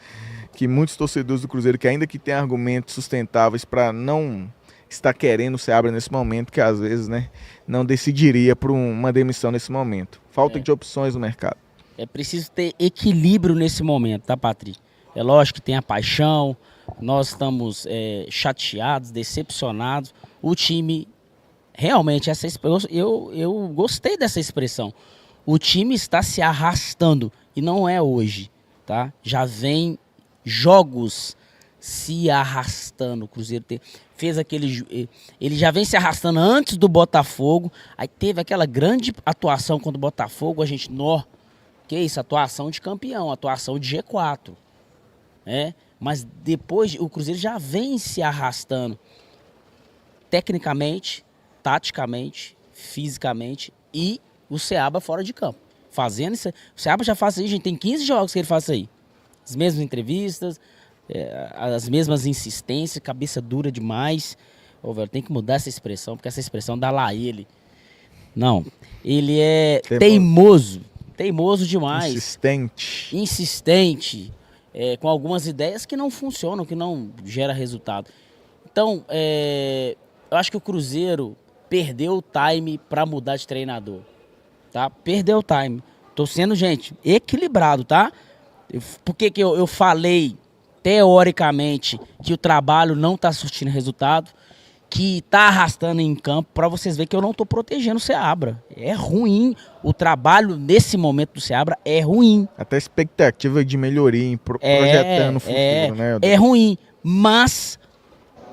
que muitos torcedores do Cruzeiro, que ainda que tem argumentos sustentáveis para não estar querendo o Seabra nesse momento, que às vezes, né, não decidiria por uma demissão nesse momento. Falta de opções no mercado. É preciso ter equilíbrio nesse momento, tá, Patrick? É lógico que tem a paixão, nós estamos chateados, decepcionados. O time, realmente, eu gostei dessa expressão. O time está se arrastando, e não é hoje, tá? Já vem jogos se arrastando. O Cruzeiro fez aquele... Ele já vem se arrastando antes do Botafogo. Aí teve aquela grande atuação contra o Botafogo. A gente... Que isso? Atuação de campeão. Atuação de G4. Mas depois o Cruzeiro já vem se arrastando. Tecnicamente, taticamente, fisicamente. E o Seabra fora de campo. Fazendo isso. O Seabra já faz isso, gente. Tem 15 jogos que ele faz isso aí. As mesmas entrevistas, as mesmas insistências, cabeça dura demais. Velho, tem que mudar essa expressão, porque essa expressão dá lá ele. Não, ele é teimoso demais. Insistente, com algumas ideias que não funcionam, que não geram resultado. Então, eu acho que o Cruzeiro perdeu o time para mudar de treinador. Tá? Perdeu o time. Tô sendo, gente, equilibrado, tá? Por que eu falei, teoricamente, que o trabalho não tá surtindo resultado, que tá arrastando em campo, para vocês verem que eu não tô protegendo o Seabra. É ruim. O trabalho, nesse momento do Seabra, é ruim. Até a expectativa de melhoria, projetando o futuro, né? É ruim, mas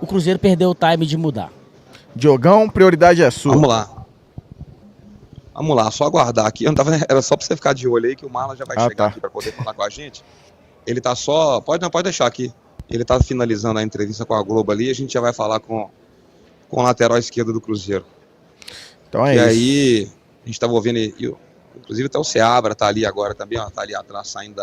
o Cruzeiro perdeu o time de mudar. Diogão, prioridade é sua. Vamos lá, só aguardar aqui. Eu não tava, era só pra você ficar de olho aí que o Marlon já vai chegar aqui pra poder falar com a gente. Ele tá só... Pode deixar aqui. Ele tá finalizando a entrevista com a Globo ali e a gente já vai falar com o lateral esquerdo do Cruzeiro. Então é isso. E aí, a gente tava ouvindo... Inclusive até o Seabra tá ali agora também, ó. Tá ali atrás saindo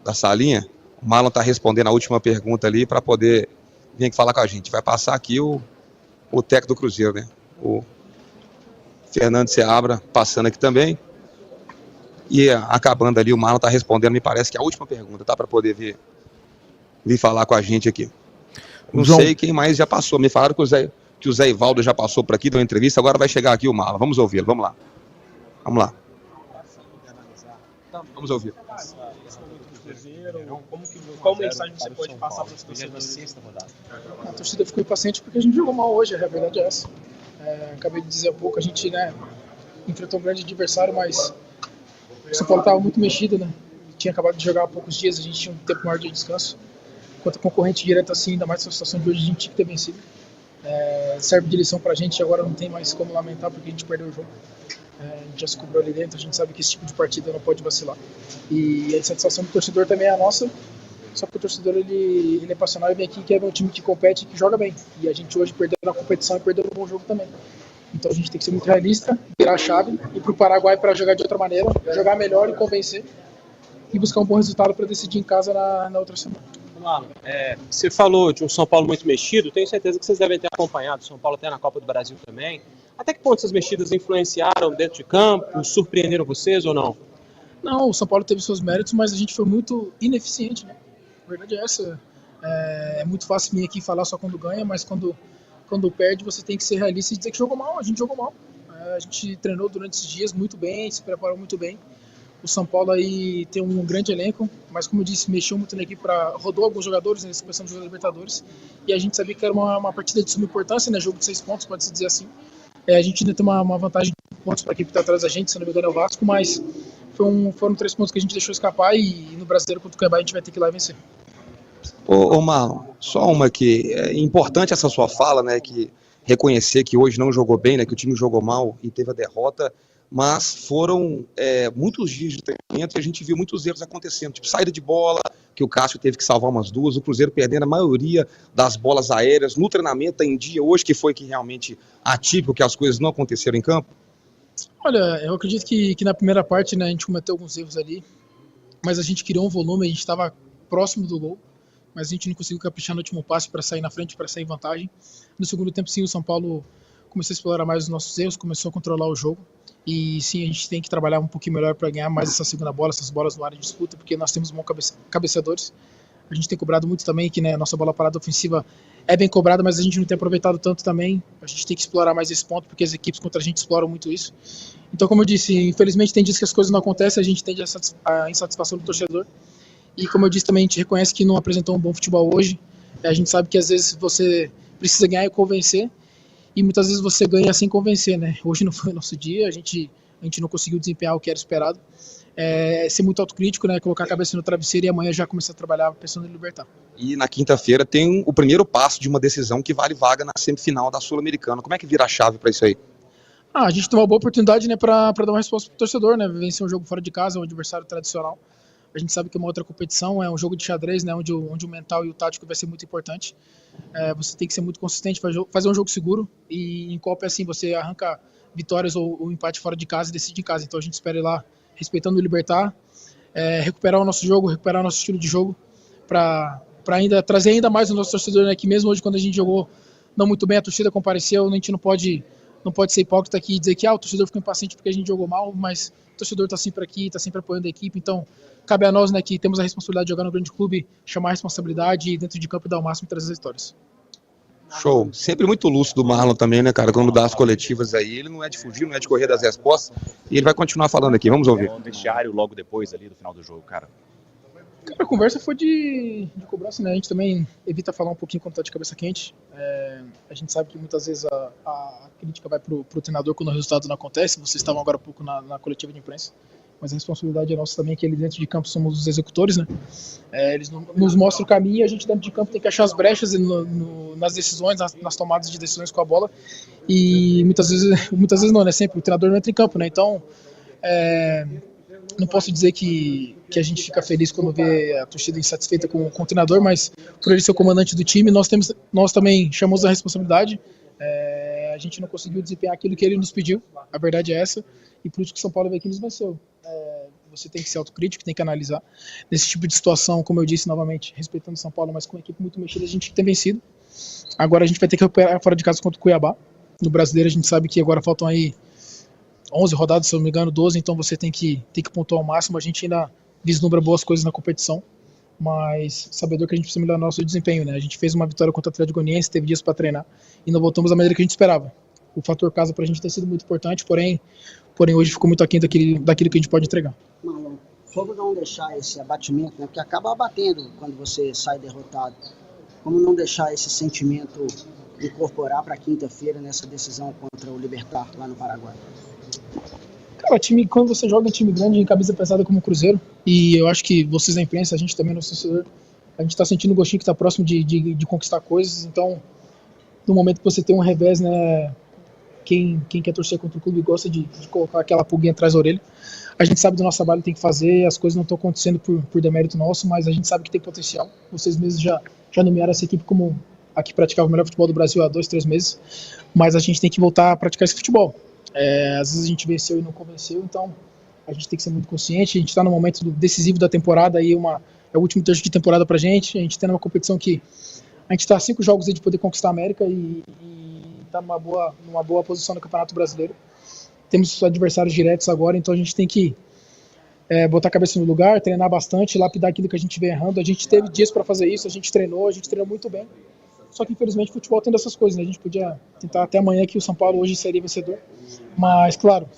da salinha. O Marlon tá respondendo a última pergunta ali pra poder vir aqui falar com a gente. Vai passar aqui o técnico do Cruzeiro, né? O Fernando Seabra passando aqui também. E acabando ali, o Marlon tá respondendo, me parece que a última pergunta, tá? Para poder vir falar com a gente aqui. Não sei quem mais já passou. Me falaram que o Zé Ivaldo já passou por aqui, deu uma entrevista, agora vai chegar aqui o Marlon. Vamos ouvi-lo, vamos lá. Vamos ouvir. Qual mensagem você pode passar para os torcedores? A torcida ficou impaciente porque a gente jogou mal hoje, a verdade é essa. Acabei de dizer há pouco, a gente enfrentou um grande adversário, mas o São Paulo estava muito mexido, né? Tinha acabado de jogar há poucos dias, a gente tinha um tempo maior de descanso. Enquanto concorrente direto assim, ainda mais na situação de hoje, a gente tinha que ter vencido. Serve de lição pra gente, agora não tem mais como lamentar porque a gente perdeu o jogo. A gente já se cobrou ali dentro, a gente sabe que esse tipo de partida não pode vacilar. E a insatisfação do torcedor também é a nossa, só que o torcedor ele é passional e vem aqui, quer ver um time que compete e que joga bem. E a gente hoje perdeu na competição e perdeu no bom jogo também. Então a gente tem que ser muito realista, virar a chave, ir para o Paraguai para jogar de outra maneira, jogar melhor e convencer e buscar um bom resultado para decidir em casa na outra semana. Marlon, você falou de um São Paulo muito mexido, tenho certeza que vocês devem ter acompanhado o São Paulo até na Copa do Brasil também. Até que ponto essas mexidas influenciaram dentro de campo, surpreenderam vocês ou não? Não, o São Paulo teve seus méritos, mas a gente foi muito ineficiente, né? A verdade é essa. É muito fácil vir aqui falar só quando ganha, mas quando perde você tem que ser realista e dizer que jogou mal. A gente jogou mal. A gente treinou durante esses dias muito bem, se preparou muito bem. O São Paulo aí tem um grande elenco, mas como eu disse, mexeu muito na equipe, rodou alguns jogadores nessa questão de jogo da Libertadores, e a gente sabia que era uma partida de suma importância, né? Jogo de 6 pontos, pode-se dizer assim. A gente ainda tem uma vantagem de pontos para a equipe que está atrás da gente, se não me engano é o Vasco, mas foram 3 pontos que a gente deixou escapar e no Brasileiro contra o Cuiabá a gente vai ter que ir lá vencer. Ô Marlon, só uma que é importante essa sua fala, né, que reconhecer que hoje não jogou bem, né, que o time jogou mal e teve a derrota, mas foram muitos dias de treinamento e a gente viu muitos erros acontecendo, tipo saída de bola, que o Cássio teve que salvar umas 2, o Cruzeiro perdendo a maioria das bolas aéreas, no treinamento em dia hoje, que foi que realmente atípico, que as coisas não aconteceram em campo? Olha, eu acredito que na primeira parte, né, a gente cometeu alguns erros ali, mas a gente criou um volume, a gente estava próximo do gol, mas a gente não conseguiu caprichar no último passe para sair na frente, para sair em vantagem. No segundo tempo, sim, o São Paulo começou a explorar mais os nossos erros, começou a controlar o jogo. E sim, a gente tem que trabalhar um pouquinho melhor para ganhar mais essa segunda bola, essas bolas no área de disputa, porque nós temos bons cabeceadores. A gente tem cobrado muito também, que né, a nossa bola parada ofensiva é bem cobrada, mas a gente não tem aproveitado tanto também. A gente tem que explorar mais esse ponto, porque as equipes contra a gente exploram muito isso. Então, como eu disse, infelizmente tem dias que as coisas não acontecem, a gente tem a insatisfação do torcedor. E como eu disse também, a gente reconhece que não apresentou um bom futebol hoje. A gente sabe que às vezes você precisa ganhar e convencer, e muitas vezes você ganha sem convencer, né? Hoje não foi o nosso dia, a gente a gente não conseguiu desempenhar o que era esperado. Ser muito autocrítico, né? Colocar a cabeça no travesseiro e amanhã já começar a trabalhar pensando em libertar. E na quinta-feira tem o primeiro passo de uma decisão que vale vaga na semifinal da Sul-Americana. Como é que vira a chave para isso aí? A gente tem uma boa oportunidade, né, para dar uma resposta pro torcedor, né? Vencer um jogo fora de casa, um adversário tradicional. A gente sabe que é uma outra competição, é um jogo de xadrez, né, onde o mental e o tático vai ser muito importante. Você tem que ser muito consistente, fazer um jogo seguro, e em Copa é assim, você arranca vitórias ou empate fora de casa e decide em casa. Então a gente espera ir lá respeitando o Libertad, recuperar o nosso jogo, recuperar o nosso estilo de jogo, para ainda trazer ainda mais o nosso torcedor, né, que mesmo hoje quando a gente jogou não muito bem, a torcida compareceu, a gente não pode ser hipócrita aqui e dizer que o torcedor ficou impaciente porque a gente jogou mal, mas o torcedor está sempre aqui, está sempre apoiando a equipe, então cabe a nós, né, que temos a responsabilidade de jogar no grande clube, chamar a responsabilidade e dentro de campo dar o máximo e trazer as vitórias. Show. Sempre muito lúcido o Marlon também, né, cara? Quando dá as coletivas aí, ele não é de fugir, não é de correr das respostas, e ele vai continuar falando aqui, vamos ouvir. O vestiário logo depois ali do final do jogo, cara. A conversa foi de cobrança, né? A gente também evita falar um pouquinho quando tá de cabeça quente. A gente sabe que muitas vezes a crítica vai pro treinador quando o resultado não acontece. Vocês estavam agora há pouco na coletiva de imprensa. Mas a responsabilidade é nossa também, que ali dentro de campo somos os executores, né? Eles nos mostram o caminho e a gente dentro de campo tem que achar as brechas nas decisões, nas tomadas de decisões com a bola. E muitas vezes não, né? Sempre o treinador não entra em campo, né? Então, não posso dizer que a gente fica feliz quando vê a torcida insatisfeita com o treinador, mas por ele ser o comandante do time, nós também chamamos a responsabilidade. A gente não conseguiu desempenhar aquilo que ele nos pediu, a verdade é essa, e por isso que o São Paulo veio aqui e nos venceu. Você tem que ser autocrítico, tem que analisar. Nesse tipo de situação, como eu disse novamente, respeitando o São Paulo, mas com uma equipe muito mexida, a gente tem vencido. Agora a gente vai ter que recuperar fora de casa contra o Cuiabá. No Brasileiro a gente sabe que agora faltam aí 11 rodadas, se eu não me engano, 12, então você tem que pontuar ao máximo. A gente ainda vislumbra boas coisas na competição, mas sabedor que a gente precisa melhorar nosso desempenho, né? A gente fez uma vitória contra o Atlético Goianiense, teve dias para treinar e não voltamos da maneira que a gente esperava. O fator casa para a gente tem sido muito importante, porém hoje ficou muito aquém daquilo que a gente pode entregar. Marlon, sobre não deixar esse abatimento, né? Porque acaba abatendo quando você sai derrotado. Como não deixar esse sentimento incorporar para quinta-feira nessa decisão contra o Libertad lá no Paraguai? Cara, quando você joga em time grande, em camisa pesada como o Cruzeiro, e eu acho que vocês da imprensa, a gente também no torcedor, a gente está sentindo o gostinho que está próximo de conquistar coisas, então no momento que você tem um revés, né, quem quer torcer contra o clube gosta de colocar aquela pulguinha atrás da orelha. A gente sabe do nosso trabalho, tem que fazer, as coisas não estão acontecendo por demérito nosso, mas a gente sabe que tem potencial. Vocês mesmos já nomearam essa equipe como a que praticava o melhor futebol do Brasil há 2-3 meses, mas a gente tem que voltar a praticar esse futebol. Às vezes a gente venceu e não convenceu, então a gente tem que ser muito consciente. A gente está no momento decisivo da temporada, aí é o último terço de temporada pra gente. A gente tem uma competição que a gente está a 5 jogos aí de poder conquistar a América e está numa boa posição no Campeonato Brasileiro. Temos adversários diretos agora, então a gente tem que botar a cabeça no lugar, treinar bastante, lapidar aquilo que a gente vem errando. A gente teve dias para fazer isso, a gente treinou muito bem. Só que infelizmente o futebol tem dessas coisas, né? A gente podia tentar até amanhã que o São Paulo hoje seria vencedor, mas claro,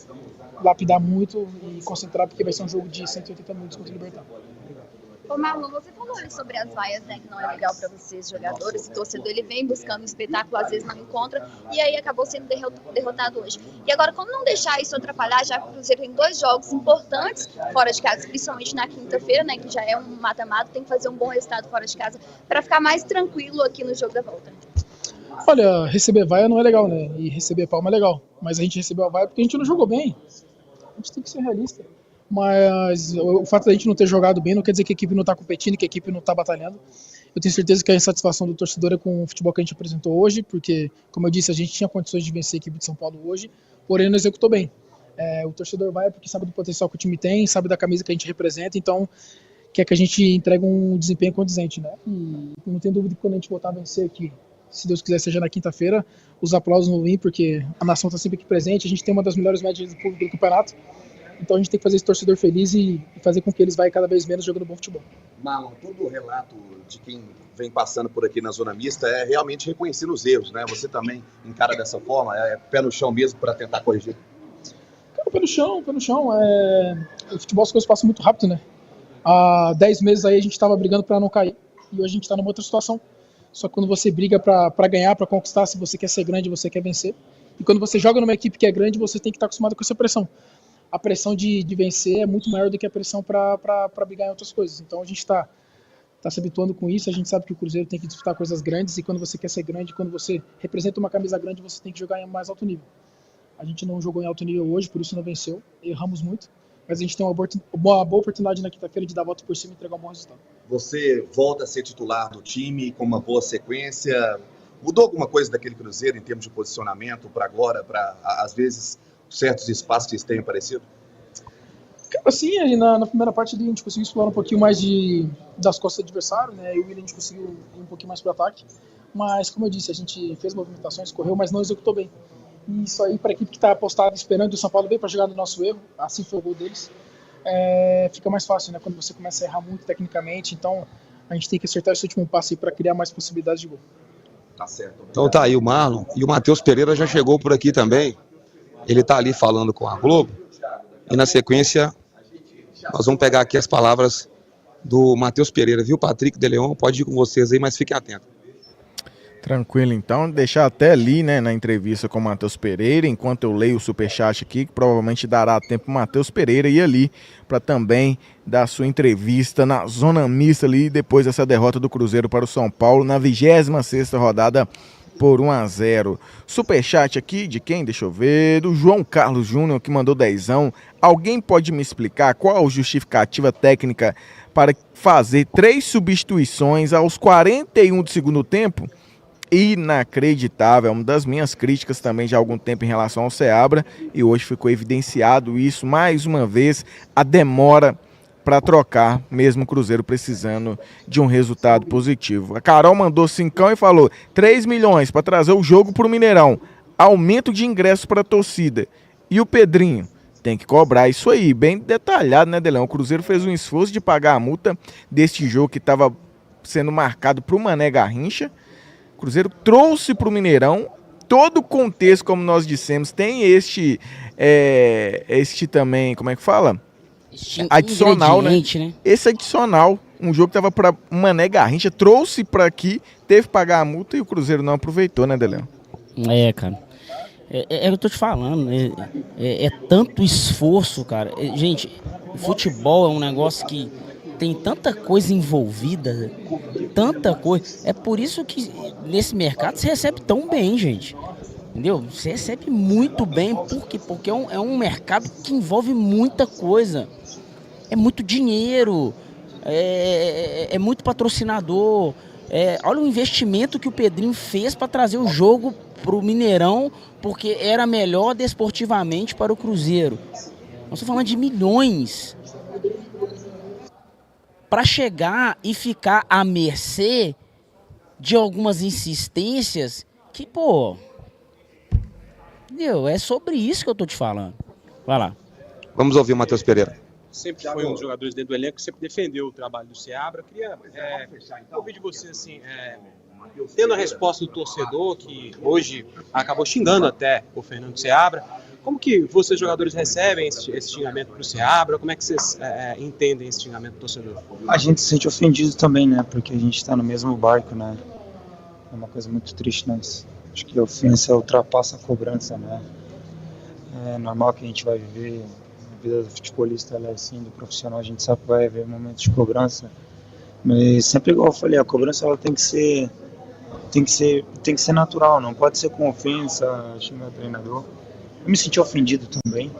lapidar muito e concentrar, porque vai ser um jogo de 180 minutos contra o Libertad. Ô Marlon, você falou sobre as vaias, né, que não é legal para vocês, jogadores, o torcedor, ele vem buscando um espetáculo, às vezes não encontra, e aí acabou sendo derrotado hoje. E agora, como não deixar isso atrapalhar, já que o Cruzeiro tem 2 jogos importantes fora de casa, principalmente na quinta-feira, né, que já é um mata-mata, tem que fazer um bom resultado fora de casa, para ficar mais tranquilo aqui no jogo da volta? Olha, receber vaia não é legal, né, e receber palma é legal, mas a gente recebeu a vaia porque a gente não jogou bem. A gente tem que ser realista. Mas o fato da gente não ter jogado bem não quer dizer que a equipe não está competindo, que a equipe não está batalhando. Eu tenho certeza que a insatisfação do torcedor é com o futebol que a gente apresentou hoje, porque, como eu disse, a gente tinha condições de vencer a equipe de São Paulo hoje, porém não executou bem. O torcedor vai porque sabe do potencial que o time tem, sabe da camisa que a gente representa, então quer que a gente entregue um desempenho condizente, né? E não tem dúvida que quando a gente voltar a vencer aqui, se Deus quiser seja na quinta-feira, os aplausos vão vir, porque a nação está sempre aqui presente, a gente tem uma das melhores médias do público do campeonato. Então a gente tem que fazer esse torcedor feliz e fazer com que eles vá cada vez menos jogando bom futebol. Marlon, todo o relato de quem vem passando por aqui na Zona Mista é realmente reconhecer os erros, né? Você também encara dessa forma, pé no chão mesmo para tentar corrigir? Cara, pé no chão. O futebol as coisas passam muito rápido, né? Há 10 meses aí a gente estava brigando para não cair e hoje a gente está numa outra situação. Só que quando você briga para ganhar, para conquistar, se você quer ser grande, você quer vencer. E quando você joga numa equipe que é grande, você tem que estar acostumado com essa pressão. a pressão de vencer é muito maior do que a pressão para brigar em outras coisas. Então a gente está se habituando com isso, a gente sabe que o Cruzeiro tem que disputar coisas grandes, e quando você quer ser grande, quando você representa uma camisa grande, você tem que jogar em mais alto nível. A gente não jogou em alto nível hoje, por isso não venceu, erramos muito, mas a gente tem uma boa oportunidade na quinta-feira de dar a volta por cima e entregar um bom resultado. Você volta a ser titular do time com uma boa sequência. Mudou alguma coisa daquele Cruzeiro em termos de posicionamento para agora, para às vezes certos espaços que tenham aparecido? Cara, sim, na primeira parte a gente conseguiu explorar um pouquinho mais das costas do adversário, né? E o Willian a gente conseguiu ir um pouquinho mais para o ataque. Mas, como eu disse, a gente fez movimentações, correu, mas não executou bem. E isso aí, para a equipe que está apostada esperando o São Paulo bem para jogar no nosso erro, assim foi o gol deles, fica mais fácil, né? Quando você começa a errar muito tecnicamente. Então, a gente tem que acertar esse último passe para criar mais possibilidades de gol. Tá certo. Obrigado. Então tá aí o Marlon. E o Matheus Pereira já chegou por aqui também. Ele tá ali falando com a Globo. E na sequência, nós vamos pegar aqui as palavras do Matheus Pereira, viu? Patrick de Leon pode ir com vocês aí, mas fiquem atentos. Tranquilo, então, deixar até ali, né, na entrevista com o Matheus Pereira, enquanto eu leio o superchat aqui, que provavelmente dará tempo para o Matheus Pereira ir ali para também dar sua entrevista na zona mista ali, depois dessa derrota do Cruzeiro para o São Paulo, na 26ª rodada por 1-0. Superchat aqui de quem? Deixa eu ver, do João Carlos Júnior, que mandou 10ão. Alguém pode me explicar qual a justificativa técnica para fazer 3 substituições aos 41 do segundo tempo? Inacreditável, é uma das minhas críticas também já há algum tempo em relação ao Seabra, e hoje ficou evidenciado isso mais uma vez, a demora para trocar, mesmo o Cruzeiro precisando de um resultado positivo. A Carol mandou 5 e falou 3 milhões para trazer o jogo para o Mineirão, aumento de ingressos para a torcida, e o Pedrinho tem que cobrar isso aí, bem detalhado, né, Delão? O Cruzeiro fez um esforço de pagar a multa deste jogo que estava sendo marcado para o Mané Garrincha. O Cruzeiro trouxe para o Mineirão, todo o contexto, como nós dissemos, tem este também, como é que fala? Adicional, né? Esse adicional, um jogo que estava para Mané Garrincha, trouxe para aqui, teve que pagar a multa e o Cruzeiro não aproveitou, né, Delão? Cara. É o que eu tô te falando, é tanto esforço, cara. Gente, o futebol é um negócio que tem tanta coisa envolvida, tanta coisa. É por isso que nesse mercado você recebe tão bem, gente. Entendeu? Você recebe muito bem. Por quê? Porque é um mercado que envolve muita coisa. É muito dinheiro, é muito patrocinador. Olha o investimento que o Pedrinho fez para trazer o jogo para o Mineirão, porque era melhor desportivamente para o Cruzeiro. Nós estamos falando de milhões. Para chegar e ficar à mercê de algumas insistências que, pô, entendeu? É sobre isso que eu tô te falando. Vai lá. Vamos ouvir o Matheus Pereira. Sempre foi um dos jogadores dentro do elenco que sempre defendeu o trabalho do Seabra. Queria ouvir de você, assim, tendo a resposta do torcedor, que hoje acabou xingando até o Fernando Seabra, como que vocês, jogadores, recebem esse xingamento pro Seabra? Como é que vocês entendem esse xingamento do torcedor? A gente se sente ofendido também, né? Porque a gente está no mesmo barco, né? É uma coisa muito triste, né? Acho que a ofensa ultrapassa a cobrança, né? É normal que a gente vai viver, a vida do futebolista, ela é assim, do profissional, a gente sabe que vai haver momentos de cobrança. Mas sempre, igual eu falei, a cobrança ela tem que ser natural, não pode ser com ofensa, xingar o treinador. Eu me senti ofendido também,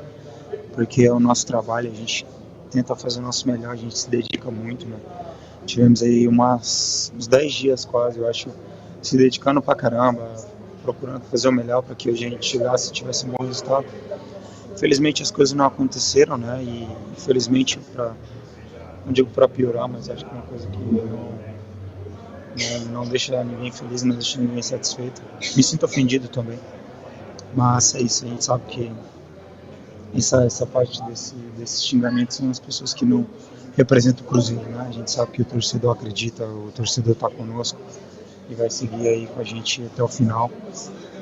porque é o nosso trabalho, a gente tenta fazer o nosso melhor, a gente se dedica muito, né? Tivemos aí uns 10 dias quase, eu acho, se dedicando pra caramba, procurando fazer o melhor para que a gente chegasse e tivesse um bom resultado. Infelizmente as coisas não aconteceram, né? E infelizmente, não digo para piorar, mas acho que é uma coisa que não deixa ninguém feliz, não deixa ninguém satisfeito. Me sinto ofendido também. Mas é isso, a gente sabe que essa parte desse xingamento são as pessoas que não representam o Cruzeiro, né? A gente sabe que o torcedor acredita, o torcedor está conosco e vai seguir aí com a gente até o final,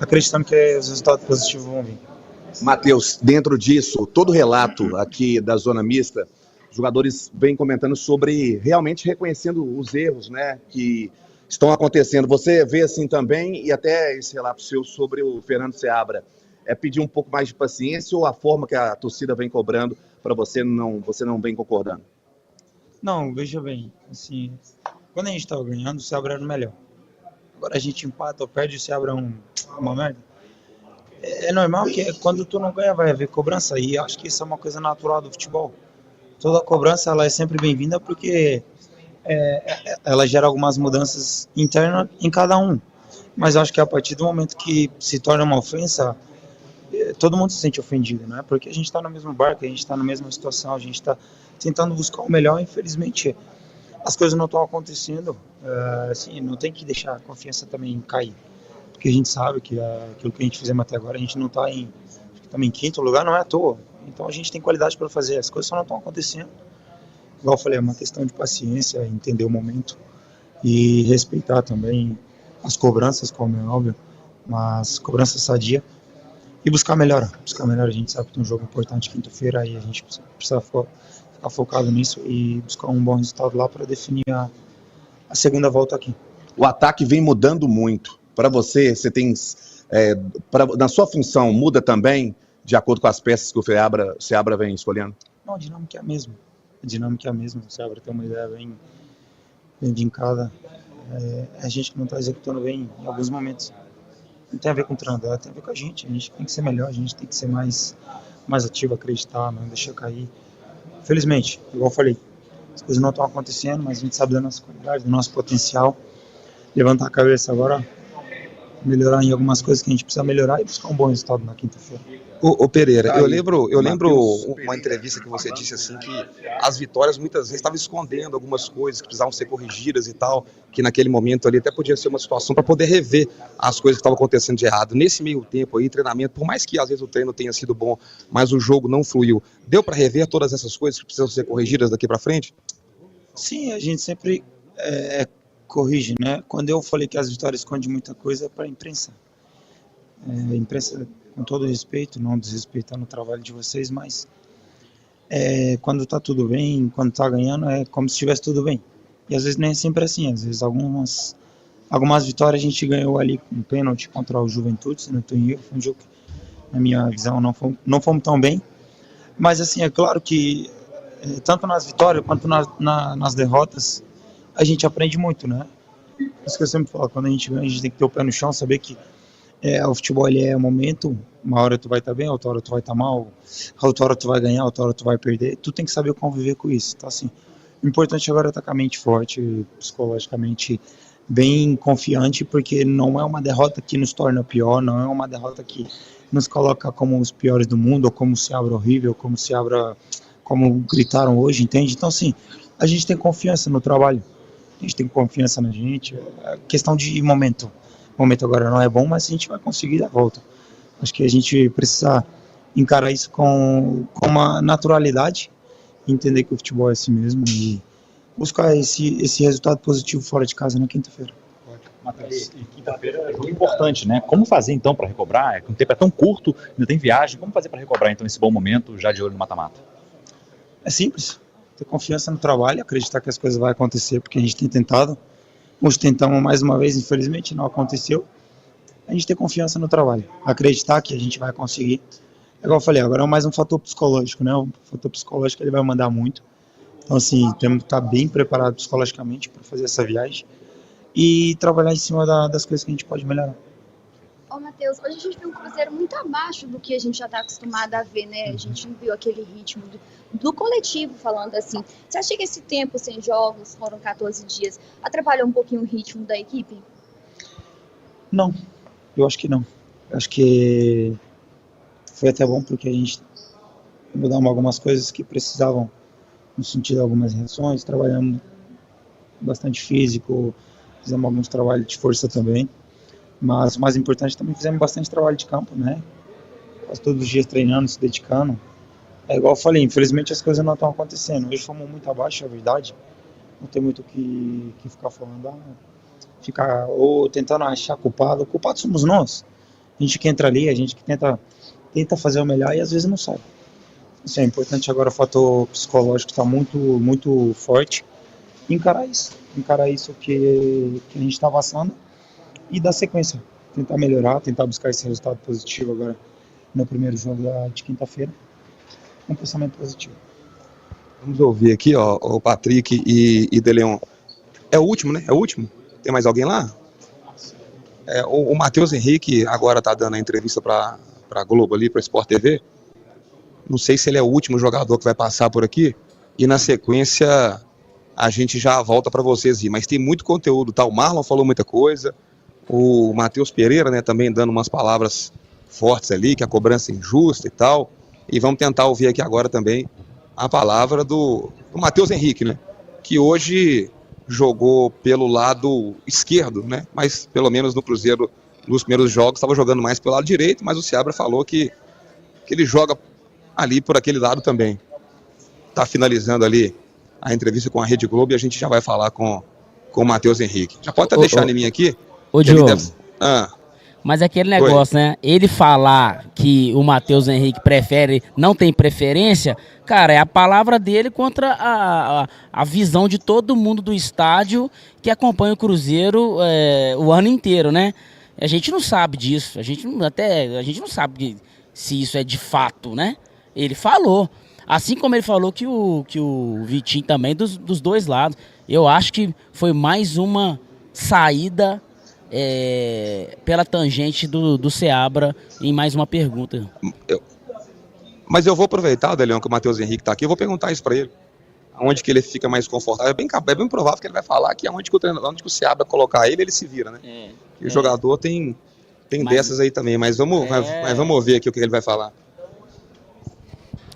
acreditando que os resultados positivos vão vir. Matheus, dentro disso, todo relato aqui da zona mista, os jogadores vêm comentando sobre realmente reconhecendo os erros, né, que estão acontecendo. Você vê assim também, e até esse relato seu sobre o Fernando Seabra, É pedir um pouco mais de paciência ou a forma que a torcida vem cobrando para você não vem concordando? Não, veja bem, assim, quando a gente estava ganhando, o Seabra era o melhor. Agora a gente empata ou perde, o Seabra é uma merda. É normal que quando tu não ganha vai haver cobrança, e acho que isso é uma coisa natural do futebol. Toda cobrança ela é sempre bem-vinda porque ela gera algumas mudanças internas em cada um. Mas eu acho que a partir do momento que se torna uma ofensa, todo mundo se sente ofendido, né? Porque a gente está no mesmo barco, a gente está na mesma situação, a gente está tentando buscar o melhor. Infelizmente, as coisas não estão acontecendo. Assim, não tem que deixar a confiança também cair, porque a gente sabe que aquilo que a gente fizemos até agora, a gente não está em quinto lugar, não é à toa. Então a gente tem qualidade para fazer, as coisas só não estão acontecendo. Igual eu falei, é uma questão de paciência, entender o momento e respeitar também as cobranças, como é óbvio, mas cobrança sadia. E buscar melhor, a gente sabe que tem um jogo importante quinta-feira, aí a gente precisa ficar focado nisso e buscar um bom resultado lá para definir a segunda volta aqui. O ataque vem mudando muito. Para você tem, na sua função, muda também de acordo com as peças que o Seabra vem escolhendo? Não, a dinâmica é a mesma. O Seabra tem uma ideia bem vincada. A gente que não está executando bem em alguns momentos. Não tem a ver com o treinador, tem a ver com a gente tem que ser melhor, a gente tem que ser mais ativo, acreditar, não deixar cair. Felizmente, igual eu falei, as coisas não estão acontecendo, mas a gente sabe da nossa qualidade, do nosso potencial. Levantar a cabeça agora, melhorar em algumas coisas que a gente precisa melhorar e buscar um bom resultado na quinta-feira. Ô Pereira, eu lembro uma entrevista que você disse assim que as vitórias muitas vezes estavam escondendo algumas coisas que precisavam ser corrigidas e tal, que naquele momento ali até podia ser uma situação para poder rever as coisas que estavam acontecendo de errado. Nesse meio tempo aí, treinamento, por mais que às vezes o treino tenha sido bom, mas o jogo não fluiu, deu para rever todas essas coisas que precisam ser corrigidas daqui para frente? Sim, a gente sempre corrige, né? Quando eu falei que as vitórias escondem muita coisa, é para a imprensa. A imprensa, com todo respeito, não desrespeitando o trabalho de vocês, mas quando está tudo bem, quando está ganhando, é como se estivesse tudo bem. E às vezes nem é sempre assim, às vezes algumas vitórias a gente ganhou ali com um pênalti contra o Juventude, se não estou em erro, foi um jogo que, na minha visão, não fomos tão bem. Mas assim, é claro que tanto nas vitórias quanto nas derrotas, a gente aprende muito, né? Isso que eu sempre falo, quando a gente ganha, a gente tem que ter o pé no chão, saber que o futebol ele é um momento, uma hora tu vai estar bem, outra hora tu vai estar mal, outra hora tu vai ganhar, outra hora tu vai perder, tu tem que saber conviver com isso. Então assim, o importante agora é estar com a mente forte, psicologicamente bem confiante, porque não é uma derrota que nos torna pior, não é uma derrota que nos coloca como os piores do mundo, ou como se abra horrível, como gritaram hoje, entende? Então assim, a gente tem confiança no trabalho, a gente tem confiança na gente, é questão de momento. O momento agora não é bom, mas a gente vai conseguir dar a volta. Acho que a gente precisa encarar isso com uma naturalidade, entender que o futebol é assim mesmo e buscar esse resultado positivo fora de casa na quinta-feira. Matheus, quinta-feira é um jogo importante, né? Como fazer então para recobrar? O tempo é tão curto, ainda tem viagem. Como fazer para recobrar então esse bom momento, já de olho no mata-mata? É simples, ter confiança no trabalho, acreditar que as coisas vão acontecer, porque a gente tem tentado. Hoje tentamos mais uma vez, infelizmente não aconteceu. A gente ter confiança no trabalho, acreditar que a gente vai conseguir. Igual eu falei, agora é mais um fator psicológico, né? O fator psicológico ele vai mandar muito. Então assim, temos que estar bem preparado psicologicamente para fazer essa viagem e trabalhar em cima das coisas que a gente pode melhorar. Ô Matheus, hoje a gente viu um Cruzeiro muito abaixo do que a gente já está acostumado a ver, né? A gente viu aquele ritmo do coletivo, falando assim. Você acha que esse tempo sem jogos, foram 14 dias, atrapalhou um pouquinho o ritmo da equipe? Não, eu acho que não. Eu acho que foi até bom porque a gente mudamos algumas coisas que precisavam, no sentido de algumas reações, trabalhamos bastante físico, fizemos alguns trabalhos de força também. Mas o mais importante, também fizemos bastante trabalho de campo, né? Quase todos os dias treinando, se dedicando. É igual eu falei, infelizmente as coisas não estão acontecendo. Hoje fomos muito abaixo, é verdade. Não tem muito o que ficar falando, ficar ou tentando achar culpado. O culpado somos nós. A gente que entra ali, a gente que tenta fazer o melhor e às vezes não sabe. Isso é importante agora, o fator psicológico está muito, muito forte. Encarar isso que a gente está passando. E dar sequência, tentar melhorar, tentar buscar esse resultado positivo agora no primeiro jogo de quinta-feira. Um pensamento positivo. Vamos ouvir aqui, ó, o Patrick e De Leon. É o último, né? É o último? Tem mais alguém lá? O Matheus Henrique agora tá dando a entrevista para a Globo ali, para Sport TV. Não sei se ele é o último jogador que vai passar por aqui. E na sequência a gente já volta para vocês ir. Mas tem muito conteúdo, tá? O Marlon falou muita coisa. O Matheus Pereira, né, também dando umas palavras fortes ali, que a cobrança é injusta e tal. E vamos tentar ouvir aqui agora também a palavra do Matheus Henrique, né? Que hoje jogou pelo lado esquerdo, né? Mas pelo menos no Cruzeiro, nos primeiros jogos, estava jogando mais pelo lado direito, mas o Seabra falou que ele joga ali por aquele lado também. Tá finalizando ali a entrevista com a Rede Globo e a gente já vai falar com o Matheus Henrique. Já pode até deixar em mim aqui. Ô, Diogo, mas aquele negócio, né? Ele falar que o Matheus Henrique não tem preferência, cara, é a palavra dele contra a visão de todo mundo do estádio que acompanha o Cruzeiro o ano inteiro, né? A gente não sabe disso, a gente não sabe se isso é de fato, né? Ele falou. Assim como ele falou que o Vitinho também dos dois lados. Eu acho que foi mais uma saída pela tangente do Seabra em mais uma pergunta. Mas eu vou aproveitar, Deleon, que o Matheus Henrique está aqui, eu vou perguntar isso para ele. Onde que ele fica mais confortável. É bem provável que ele vai falar que onde que o Seabra colocar ele se vira, né? E o jogador tem dessas aí também, mas vamos ver aqui o que ele vai falar.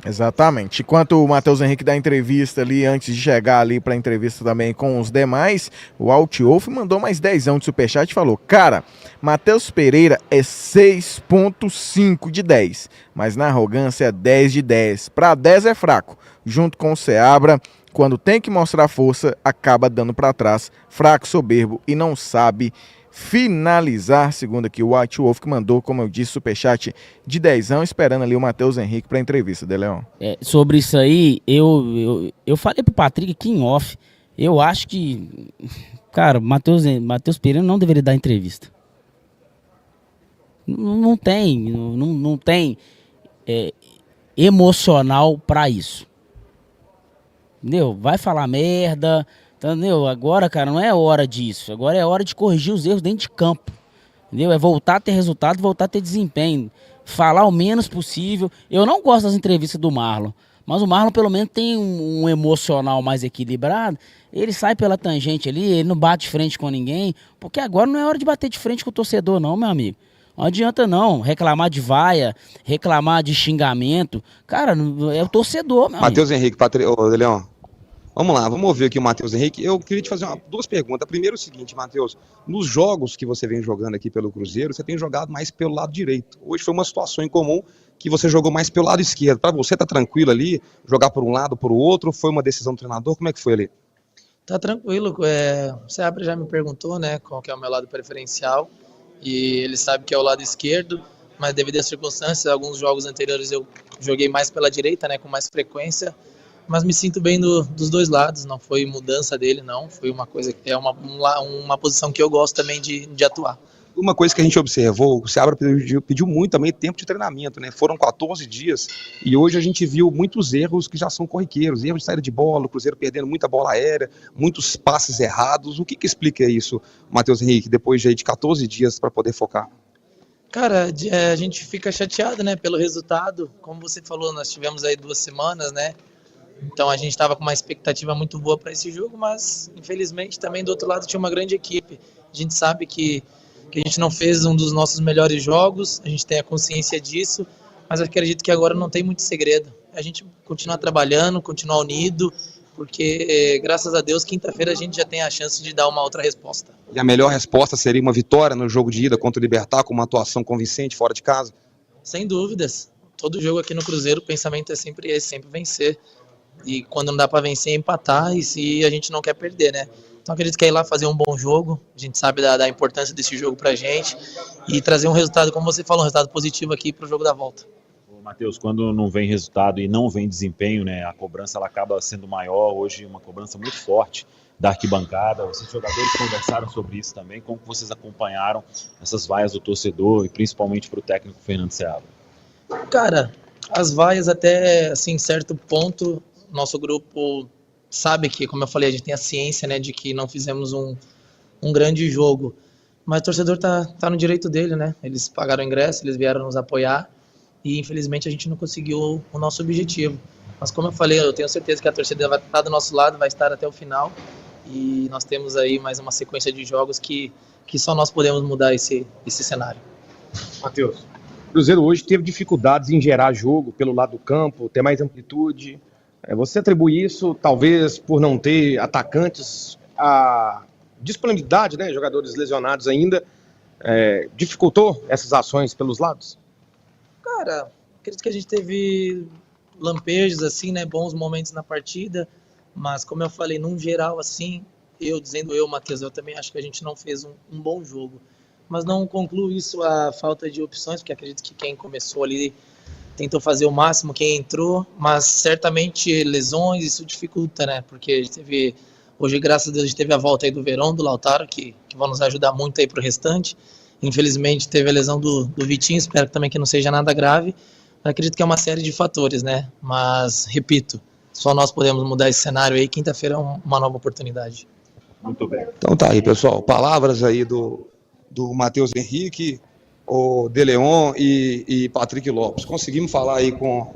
Exatamente. Enquanto o Matheus Henrique dá entrevista ali, antes de chegar ali para a entrevista também com os demais, o Altwolf mandou mais 10 de superchat e falou: cara, Matheus Pereira é 6.5 de 10, mas na arrogância é 10 de 10. Para 10 é fraco. Junto com o Seabra, quando tem que mostrar força, acaba dando para trás. Fraco, soberbo e não sabe finalizar, segundo aqui o White Wolf, que mandou, como eu disse, superchat de 10, esperando ali o Matheus Henrique para a entrevista, De Leon. Sobre isso aí, eu falei pro Patrick aqui em off, eu acho que, cara, Matheus Pereira não deveria dar entrevista. Não tem emocional para isso. Entendeu? Vai falar merda. Entendeu? Agora, cara, não é hora disso. Agora é hora de corrigir os erros dentro de campo. Entendeu? É voltar a ter resultado, voltar a ter desempenho. Falar o menos possível. Eu não gosto das entrevistas do Marlon, mas o Marlon pelo menos tem um emocional mais equilibrado. Ele sai pela tangente ali, ele não bate de frente com ninguém, porque agora não é hora de bater de frente com o torcedor não, meu amigo. Não adianta não, reclamar de vaia, reclamar de xingamento. Cara, é o torcedor, meu Matheus Henrique, Leão. Vamos lá, vamos ouvir aqui o Matheus Henrique. Eu queria te fazer duas perguntas. A primeira é o seguinte, Matheus, nos jogos que você vem jogando aqui pelo Cruzeiro, você tem jogado mais pelo lado direito. Hoje foi uma situação incomum que você jogou mais pelo lado esquerdo. Para você tá tranquilo ali, jogar por um lado, por outro? Foi uma decisão do treinador? Como é que foi ali? Tá tranquilo. O Seabra já me perguntou, né, qual que é o meu lado preferencial. E ele sabe que é o lado esquerdo, mas devido às circunstâncias, alguns jogos anteriores eu joguei mais pela direita, né, com mais frequência. Mas me sinto bem dos dois lados, não foi mudança dele, não. Foi uma coisa, uma posição que eu gosto também de atuar. Uma coisa que a gente observou, o Seabra pediu muito também tempo de treinamento, né? Foram 14 dias e hoje a gente viu muitos erros que já são corriqueiros, erros de saída de bola, o Cruzeiro perdendo muita bola aérea, muitos passes errados. O que explica isso, Matheus Henrique, depois de 14 dias para poder focar? Cara, a gente fica chateado, né, pelo resultado. Como você falou, nós tivemos aí 2 semanas, né? Então a gente estava com uma expectativa muito boa para esse jogo, mas infelizmente também do outro lado tinha uma grande equipe. A gente sabe que a gente não fez um dos nossos melhores jogos, a gente tem a consciência disso, mas eu acredito que agora não tem muito segredo. A gente continuar trabalhando, continuar unido, porque graças a Deus quinta-feira a gente já tem a chance de dar uma outra resposta. E a melhor resposta seria uma vitória no jogo de ida contra o Libertad, com uma atuação convincente fora de casa? Sem dúvidas. Todo jogo aqui no Cruzeiro o pensamento é sempre esse, sempre vencer. E quando não dá para vencer, empatar, e se a gente não quer perder, né? Então acredito que é ir lá fazer um bom jogo, a gente sabe da importância desse jogo pra gente, e trazer um resultado, como você falou, um resultado positivo aqui pro jogo da volta. Matheus, quando não vem resultado e não vem desempenho, né, a cobrança ela acaba sendo maior, hoje uma cobrança muito forte da arquibancada. Os jogadores conversaram sobre isso também, como vocês acompanharam essas vaias do torcedor e principalmente para o técnico Fernando Seabra? Cara, as vaias até, assim, certo ponto, nosso grupo sabe que, como eu falei, a gente tem a ciência, né, de que não fizemos um grande jogo. Mas o torcedor tá no direito dele, né? Eles pagaram o ingresso, eles vieram nos apoiar e, infelizmente, a gente não conseguiu o nosso objetivo. Mas, como eu falei, eu tenho certeza que a torcida vai estar do nosso lado, vai estar até o final. E nós temos aí mais uma sequência de jogos que só nós podemos mudar esse cenário. Matheus, o Cruzeiro hoje teve dificuldades em gerar jogo pelo lado do campo, ter mais amplitude. Você atribui isso, talvez, por não ter atacantes, a disponibilidade, né, jogadores lesionados ainda, dificultou essas ações pelos lados? Cara, acredito que a gente teve lampejos, assim, né, bons momentos na partida, mas como eu falei, num geral, assim, Matheus, eu também acho que a gente não fez um bom jogo. Mas não concluo isso a falta de opções, porque acredito que quem começou ali tentou fazer o máximo, quem entrou, mas certamente lesões, isso dificulta, né? Porque a gente teve, hoje, graças a Deus, a gente teve a volta aí do Verón, do Lautaro, que vão nos ajudar muito aí pro restante. Infelizmente teve a lesão do Vitinho, espero também que não seja nada grave. Eu acredito que é uma série de fatores, né? Mas, repito, só nós podemos mudar esse cenário aí. Quinta-feira é uma nova oportunidade. Muito bem. Então tá aí, pessoal. Palavras aí do Matheus Henrique, o De Leon e Patrick Lopes. Conseguimos falar aí com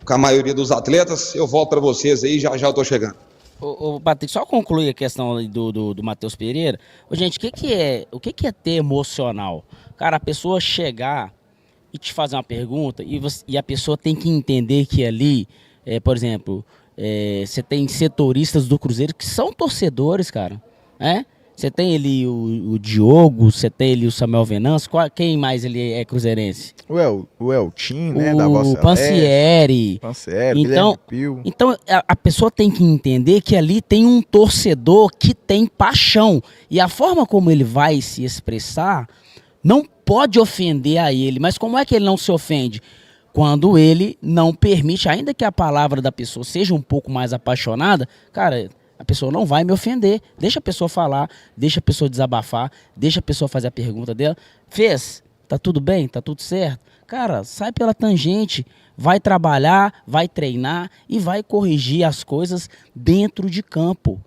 a maioria dos atletas. Eu volto para vocês aí, já eu tô chegando. Ô, Patrick, só concluir a questão do Matheus Pereira. Gente, o que é ter emocional? Cara, a pessoa chegar e te fazer uma pergunta e a pessoa tem que entender que ali, por exemplo, você tem setoristas do Cruzeiro que são torcedores, cara, né? Você tem ali o Diogo, você tem ali o Samuel Venâncio, quem mais ele é cruzeirense? O Eltim, né, da Vossa Pansieri. Então a pessoa tem que entender que ali tem um torcedor que tem paixão. E a forma como ele vai se expressar não pode ofender a ele. Mas como é que ele não se ofende? Quando ele não permite, ainda que a palavra da pessoa seja um pouco mais apaixonada, cara, a pessoa não vai me ofender. Deixa a pessoa falar, deixa a pessoa desabafar, deixa a pessoa fazer a pergunta dela. Fez? Tá tudo bem? Tá tudo certo? Cara, sai pela tangente, vai trabalhar, vai treinar e vai corrigir as coisas dentro de campo.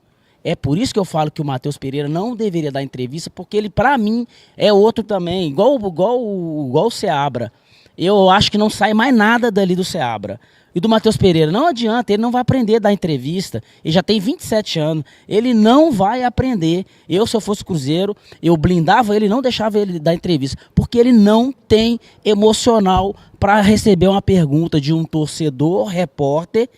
É por isso que eu falo que o Matheus Pereira não deveria dar entrevista, porque ele, pra mim, é outro também, igual o Seabra. Eu acho que não sai mais nada dali do Seabra. E do Matheus Pereira, não adianta, ele não vai aprender a dar entrevista. Ele já tem 27 anos, ele não vai aprender. Se eu fosse Cruzeiro, eu blindava ele, não deixava ele dar entrevista, porque ele não tem emocional para receber uma pergunta de um torcedor, repórter,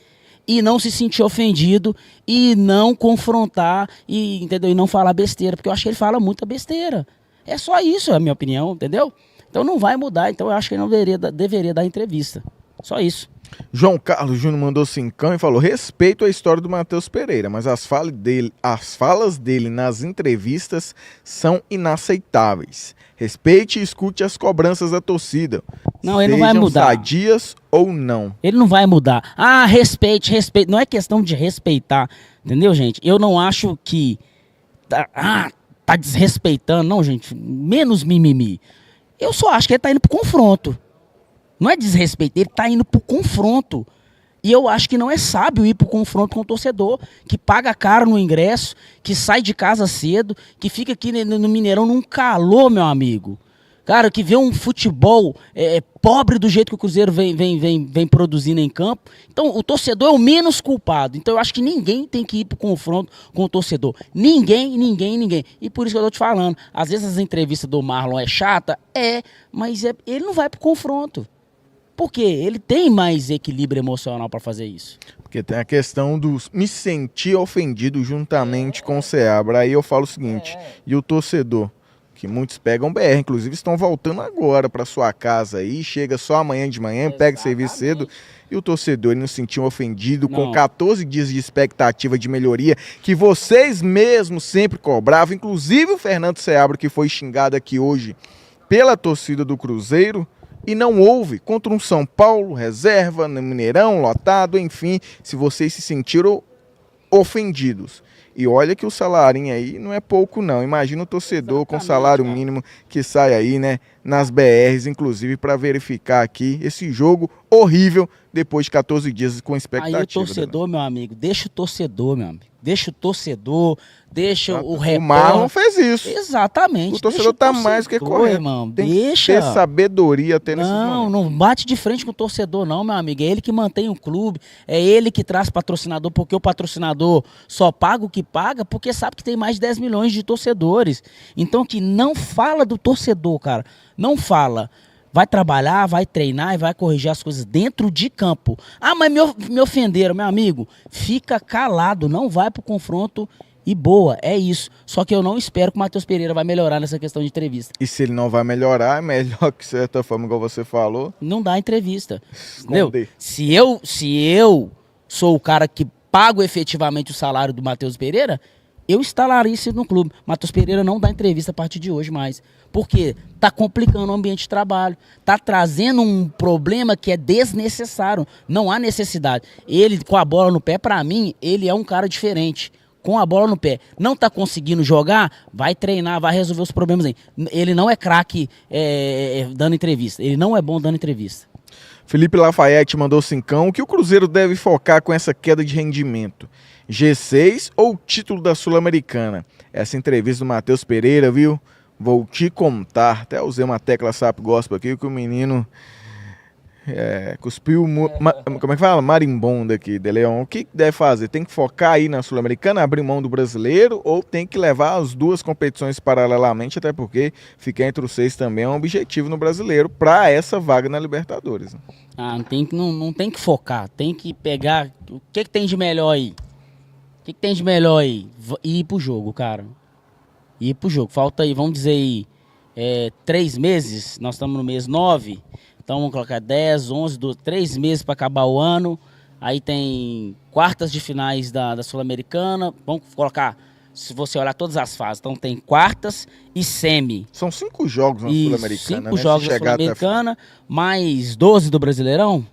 e não se sentir ofendido e não confrontar entendeu? E não falar besteira, porque eu acho que ele fala muita besteira. É só isso, é a minha opinião, entendeu? Então não vai mudar, então eu acho que ele não deveria dar entrevista. Só isso. João Carlos Júnior mandou cincão e falou: respeito a história do Matheus Pereira, mas as falas dele nas entrevistas são inaceitáveis. Respeite e escute as cobranças da torcida. Não, ele não vai mudar. Sadias ou não. Ele não vai mudar. Respeite. Não é questão de respeitar, entendeu, gente? Eu não acho que tá desrespeitando, não, gente. Menos mimimi. Eu só acho que ele tá indo pro confronto. Não é desrespeito, ele tá indo pro confronto. E eu acho que não é sábio ir pro confronto com o torcedor, que paga caro no ingresso, que sai de casa cedo, que fica aqui no Mineirão num calor, meu amigo. Cara, que vê um futebol pobre do jeito que o Cruzeiro vem produzindo em campo. Então, o torcedor é o menos culpado. Então, eu acho que ninguém tem que ir pro confronto com o torcedor. Ninguém. E por isso que eu tô te falando. Às vezes as entrevistas do Marlon é chata, mas ele não vai pro confronto. Por quê? Ele tem mais equilíbrio emocional para fazer isso. Porque tem a questão do me sentir ofendido juntamente com o Seabra. Aí eu falo o seguinte, e o torcedor, que muitos pegam BR, inclusive estão voltando agora para sua casa aí, chega só amanhã de manhã, pega o serviço cedo, e o torcedor ele não se sentiu ofendido com 14 dias de expectativa de melhoria, que vocês mesmos sempre cobravam, inclusive o Fernando Seabra, que foi xingado aqui hoje pela torcida do Cruzeiro, e não houve contra um São Paulo, reserva, no Mineirão, lotado, enfim, se vocês se sentiram ofendidos. E olha que o salarinho aí não é pouco não, imagina o torcedor com salário mínimo que sai aí, né, nas BRs, inclusive, para verificar aqui esse jogo horrível depois de 14 dias com expectativa. Aí o torcedor, meu amigo, deixa o torcedor, meu amigo. Deixa o torcedor, deixa o repórter. O Marlon fez isso. Exatamente. O torcedor tá mais que correto. Irmão, tem deixa. que ter sabedoria até nesses momentos. Não bate de frente com o torcedor não, meu amigo. É ele que mantém o clube, é ele que traz patrocinador, porque o patrocinador só paga o que paga, porque sabe que tem mais de 10 milhões de torcedores. Então que não fala do torcedor, cara. Não fala. Vai trabalhar, vai treinar e vai corrigir as coisas dentro de campo. Ah, mas me ofenderam, meu amigo. Fica calado, não vai pro confronto e boa, é isso. Só que eu não espero que o Matheus Pereira vai melhorar nessa questão de entrevista. E se ele não vai melhorar, é melhor que, de certa forma, igual você falou. Não dá entrevista. Entendeu? Se eu sou o cara que pago efetivamente o salário do Matheus Pereira, eu instalaria isso no clube. Matheus Pereira não dá entrevista a partir de hoje mais. Porque tá complicando o ambiente de trabalho. Tá trazendo um problema que é desnecessário. Não há necessidade. Ele, com a bola no pé, pra mim, ele é um cara diferente. Com a bola no pé. Não tá conseguindo jogar, vai treinar, vai resolver os problemas aí. Ele não é craque dando entrevista. Ele não é bom dando entrevista. Felipe Lafayette mandou 5. O que o Cruzeiro deve focar com essa queda de rendimento? G6 ou título da Sul-Americana? Essa entrevista do Matheus Pereira, viu? Vou te contar. Até usei uma tecla SAP Gospel aqui que o menino cuspiu, como é que fala? Marimbondo aqui, De Leon. O que deve fazer? Tem que focar aí na Sul-Americana, abrir mão do brasileiro, ou tem que levar as duas competições paralelamente, até porque ficar entre os 6 também é um objetivo no brasileiro para essa vaga na Libertadores. Ah, não tem que focar, tem que pegar o que tem de melhor aí. O que tem de melhor aí? Ir pro jogo, cara. Ir pro jogo. Falta aí, vamos dizer aí, 3 meses, nós estamos no mês 9, então vamos colocar 10, 11, 12, 3 meses para acabar o ano. Aí tem quartas de finais da Sul-Americana. Vamos colocar, se você olhar todas as fases, então tem quartas e semi. São 5 jogos na Sul-Americana. 5 jogos na Sul-Americana, mais 12 do Brasileirão.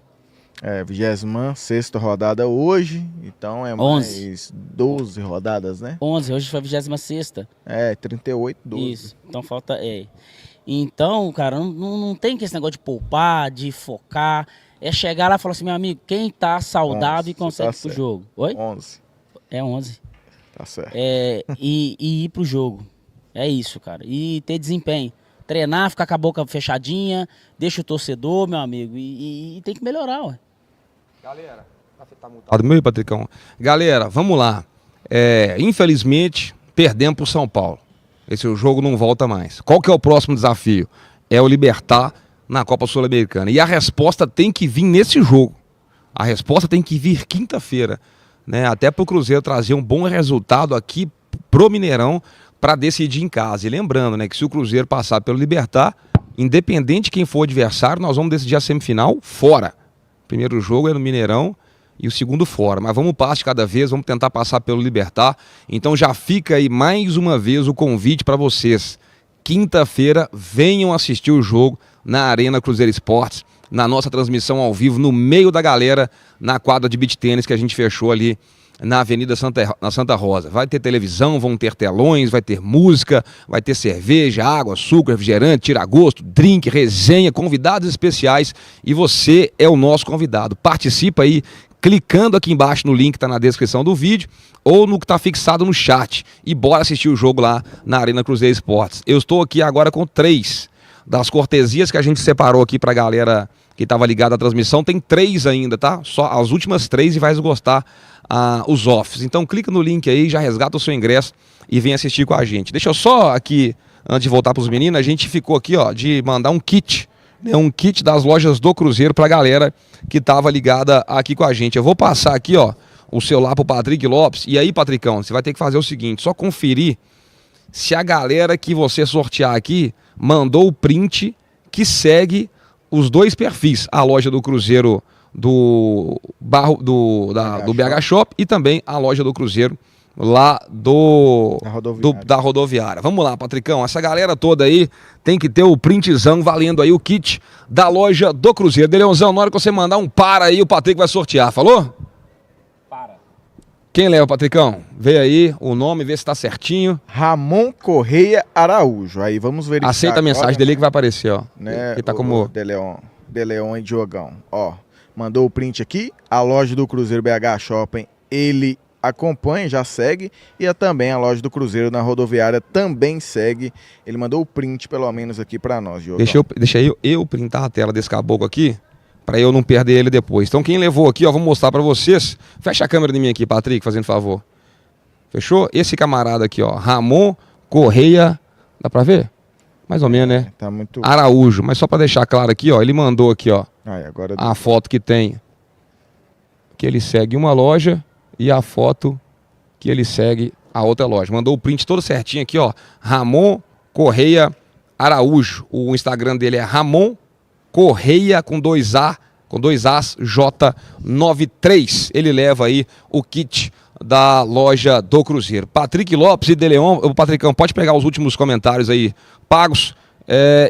26ª rodada hoje, então é 11. Mais 12 rodadas, né? 11, hoje foi a 26ª. 38, 12. Isso, então falta... Então, cara, não tem que esse negócio de poupar, de focar. É chegar lá e falar assim, meu amigo, quem tá saudável 11, e consegue ir pro jogo. Oi? 11. É 11. Tá certo. E ir pro jogo. É isso, cara. E ter desempenho. Treinar, ficar com a boca fechadinha, deixa o torcedor, meu amigo, e tem que melhorar, ué. Galera, tá mutado meu, Patricão. Galera, vamos lá. Infelizmente, perdemos pro São Paulo. Esse jogo não volta mais. Qual que é o próximo desafio? É o Libertad na Copa Sul-Americana. E a resposta tem que vir nesse jogo. A resposta tem que vir quinta-feira, né? Até pro Cruzeiro trazer um bom resultado aqui pro Mineirão para decidir em casa. E lembrando, né, que se o Cruzeiro passar pelo Libertad, independente de quem for o adversário, nós vamos decidir a semifinal fora. O primeiro jogo é no Mineirão e o segundo fora. Mas vamos passo de cada vez, vamos tentar passar pelo Libertad. Então já fica aí mais uma vez o convite para vocês. Quinta-feira, venham assistir o jogo na Arena Cruzeiro Esportes, na nossa transmissão ao vivo, no meio da galera, na quadra de beach tênis que a gente fechou ali na Avenida Santa Rosa. Vai ter televisão, vão ter telões, vai ter música, vai ter cerveja, água, açúcar, refrigerante, tira-gosto, drink, resenha, convidados especiais, e você é o nosso convidado. Participa aí, clicando aqui embaixo no link que está na descrição do vídeo, ou no que está fixado no chat, e bora assistir o jogo lá na Arena Cruzeiro Esportes. Eu estou aqui agora com 3 das cortesias que a gente separou aqui para a galera que estava ligada à transmissão. Tem 3 ainda, tá? Só as últimas 3 e vai esgotar os offs. Então clica no link aí, já resgata o seu ingresso e vem assistir com a gente. Deixa eu só aqui, antes de voltar para os meninos, a gente ficou aqui, ó, de mandar um kit, né, um kit das lojas do Cruzeiro para a galera que estava ligada aqui com a gente. Eu vou passar aqui, ó, o celular pro Patrick Lopes. E aí, Patricão, você vai ter que fazer o seguinte, só conferir se a galera que você sortear aqui mandou o print que segue os 2 perfis, a loja do Cruzeiro do BH Shop e também a loja do Cruzeiro lá da rodoviária. Vamos lá, Patricão, essa galera toda aí tem que ter o printzão valendo aí o kit da loja do Cruzeiro. De Leãozão, na hora que você mandar um para aí, o Patrick vai sortear, falou? Quem leva, Patricão? Vê aí o nome, vê se tá certinho. Ramon Correia Araújo. Aí vamos verificar. Aceita a mensagem dele que vai aparecer, ó. Né? Que tá como... De Leon e Diogão. Ó, mandou o print aqui. A loja do Cruzeiro BH Shopping, ele acompanha, já segue. E também a loja do Cruzeiro na rodoviária também segue. Ele mandou o print, pelo menos, aqui pra nós, Diogão. Deixa eu printar a tela desse caboclo aqui, pra eu não perder ele depois. Então quem levou aqui, ó, vou mostrar pra vocês. Fecha a câmera de mim aqui, Patrick, fazendo favor. Fechou? Esse camarada aqui, ó, Ramon Correia, dá pra ver? Mais ou menos, né? Tá muito... Araújo, mas só pra deixar claro aqui, ó, ele mandou aqui, ó, agora a foto que tem, que ele segue uma loja e a foto que ele segue a outra loja. Mandou o print todo certinho aqui, ó, Ramon Correia Araújo. O Instagram dele é Ramon Correia com 2A, com 2As, J93. Ele leva aí o kit da loja do Cruzeiro. Patrick Lopes e De Leon. O Patricão, pode pegar os últimos comentários aí pagos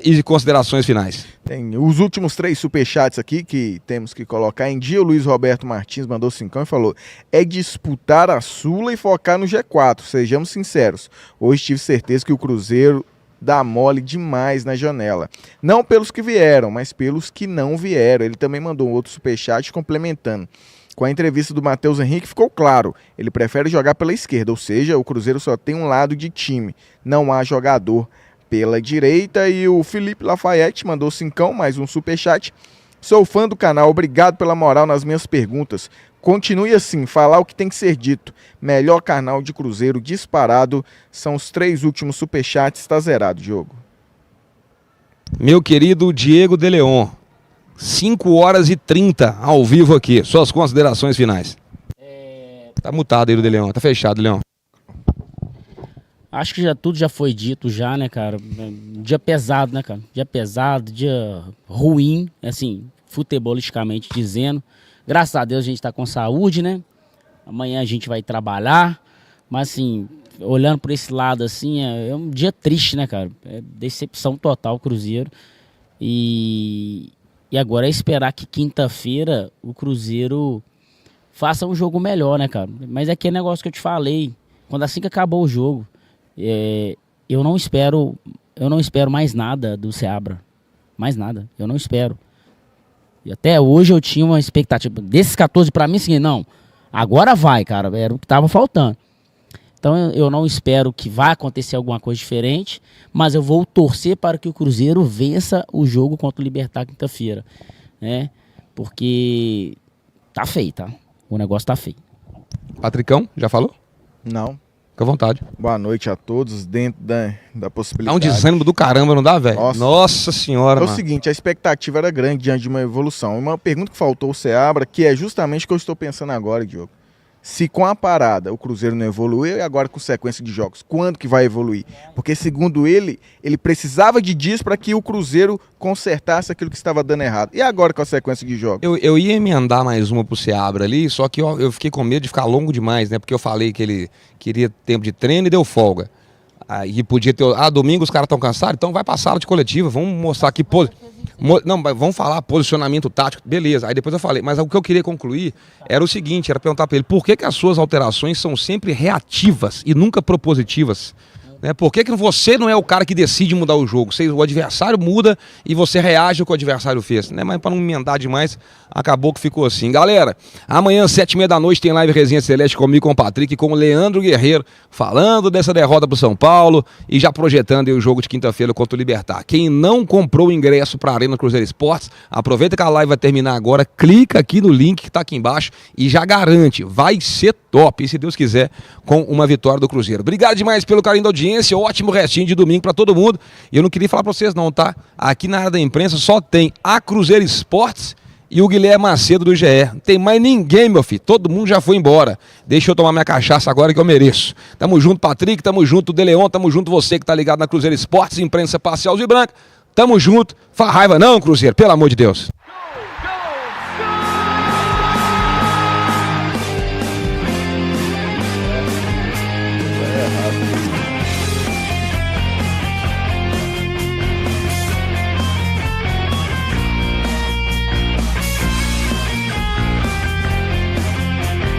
e considerações finais. Tem os últimos 3 superchats aqui que temos que colocar em dia. O Luiz Roberto Martins mandou 5 e falou: é disputar a Sula e focar no G4, sejamos sinceros. Hoje tive certeza que o Cruzeiro dá mole demais na janela. Não pelos que vieram, mas pelos que não vieram. Ele também mandou um outro superchat complementando. Com a entrevista do Matheus Henrique ficou claro, ele prefere jogar pela esquerda, ou seja, o Cruzeiro só tem um lado de time, não há jogador pela direita. E o Felipe Lafayette mandou 5, mais um superchat. Sou fã do canal, obrigado pela moral nas minhas perguntas. Continue assim, falar o que tem que ser dito. Melhor canal de Cruzeiro disparado. São os 3 últimos superchats, está zerado, Diogo. Meu querido Diego De Leon, 5h30 ao vivo aqui. Suas considerações finais. Tá mutado aí o De Leon, tá fechado, Leon. Acho que tudo já foi dito já, né, cara? Dia pesado, né, cara? Dia pesado, dia ruim, assim, futebolisticamente dizendo. Graças a Deus a gente tá com saúde, né? Amanhã a gente vai trabalhar. Mas, assim, olhando por esse lado, assim, é um dia triste, né, cara? É decepção total, Cruzeiro. E agora é esperar que quinta-feira o Cruzeiro faça um jogo melhor, né, cara? Mas é aquele negócio que eu te falei, quando assim que acabou o jogo, eu não espero mais nada do Seabra. Mais nada, eu não espero. E até hoje eu tinha uma expectativa. Desses 14 pra mim, assim, não, agora vai, cara, era o que tava faltando. Então eu não espero que vá acontecer alguma coisa diferente, mas eu vou torcer para que o Cruzeiro vença o jogo contra o Libertad quinta-feira, né? Porque tá feio, tá? O negócio tá feio. Patricão, já falou? Não. Fica à vontade. Boa noite a todos, dentro da possibilidade. Dá um desânimo do caramba, não dá, velho? Nossa senhora, mano. É o seguinte, a expectativa era grande diante de uma evolução. Uma pergunta que faltou o Seabra, que é justamente o que eu estou pensando agora, Diogo. Se com a parada o Cruzeiro não evoluiu, e agora com sequência de jogos, quando que vai evoluir? Porque segundo ele precisava de dias para que o Cruzeiro consertasse aquilo que estava dando errado. E agora com a sequência de jogos? Eu ia emendar mais uma pro Seabra ali, só que eu fiquei com medo de ficar longo demais, né? Porque eu falei que ele queria tempo de treino e deu folga. Aí podia ter... domingo os caras estão cansados, então vai pra sala de coletiva, vamos mostrar aqui... Não, vamos falar posicionamento tático, beleza. Aí depois eu falei, mas o que eu queria concluir era o seguinte, era perguntar para ele, por que as suas alterações são sempre reativas e nunca propositivas? Né? Por que você não é o cara que decide mudar o jogo? O adversário muda e você reage ao que o adversário fez, né? Mas para não emendar demais, acabou que ficou assim. Galera, amanhã 7h30 da noite tem live Resenha Celeste comigo, com o Patrick e com o Leandro Guerreiro, falando dessa derrota pro São Paulo e já projetando aí o jogo de quinta-feira contra o Libertad. Quem não comprou o ingresso para a Arena Cruzeiro Esportes, aproveita que a live vai terminar agora, clica aqui no link que tá aqui embaixo e já garante, vai ser top, e se Deus quiser, com uma vitória do Cruzeiro. Obrigado demais pelo carinho da audiência, ótimo restinho de domingo para todo mundo. E eu não queria falar para vocês não, tá? Aqui na área da imprensa só tem a Cruzeiro Esportes e o Guilherme Macedo do GE. Não tem mais ninguém, meu filho. Todo mundo já foi embora. Deixa eu tomar minha cachaça agora que eu mereço. Tamo junto, Patrick. Tamo junto, De Leon. Tamo junto, você que tá ligado na Cruzeiro Esportes, imprensa parcial e branca. Tamo junto. Faz raiva não, Cruzeiro. Pelo amor de Deus.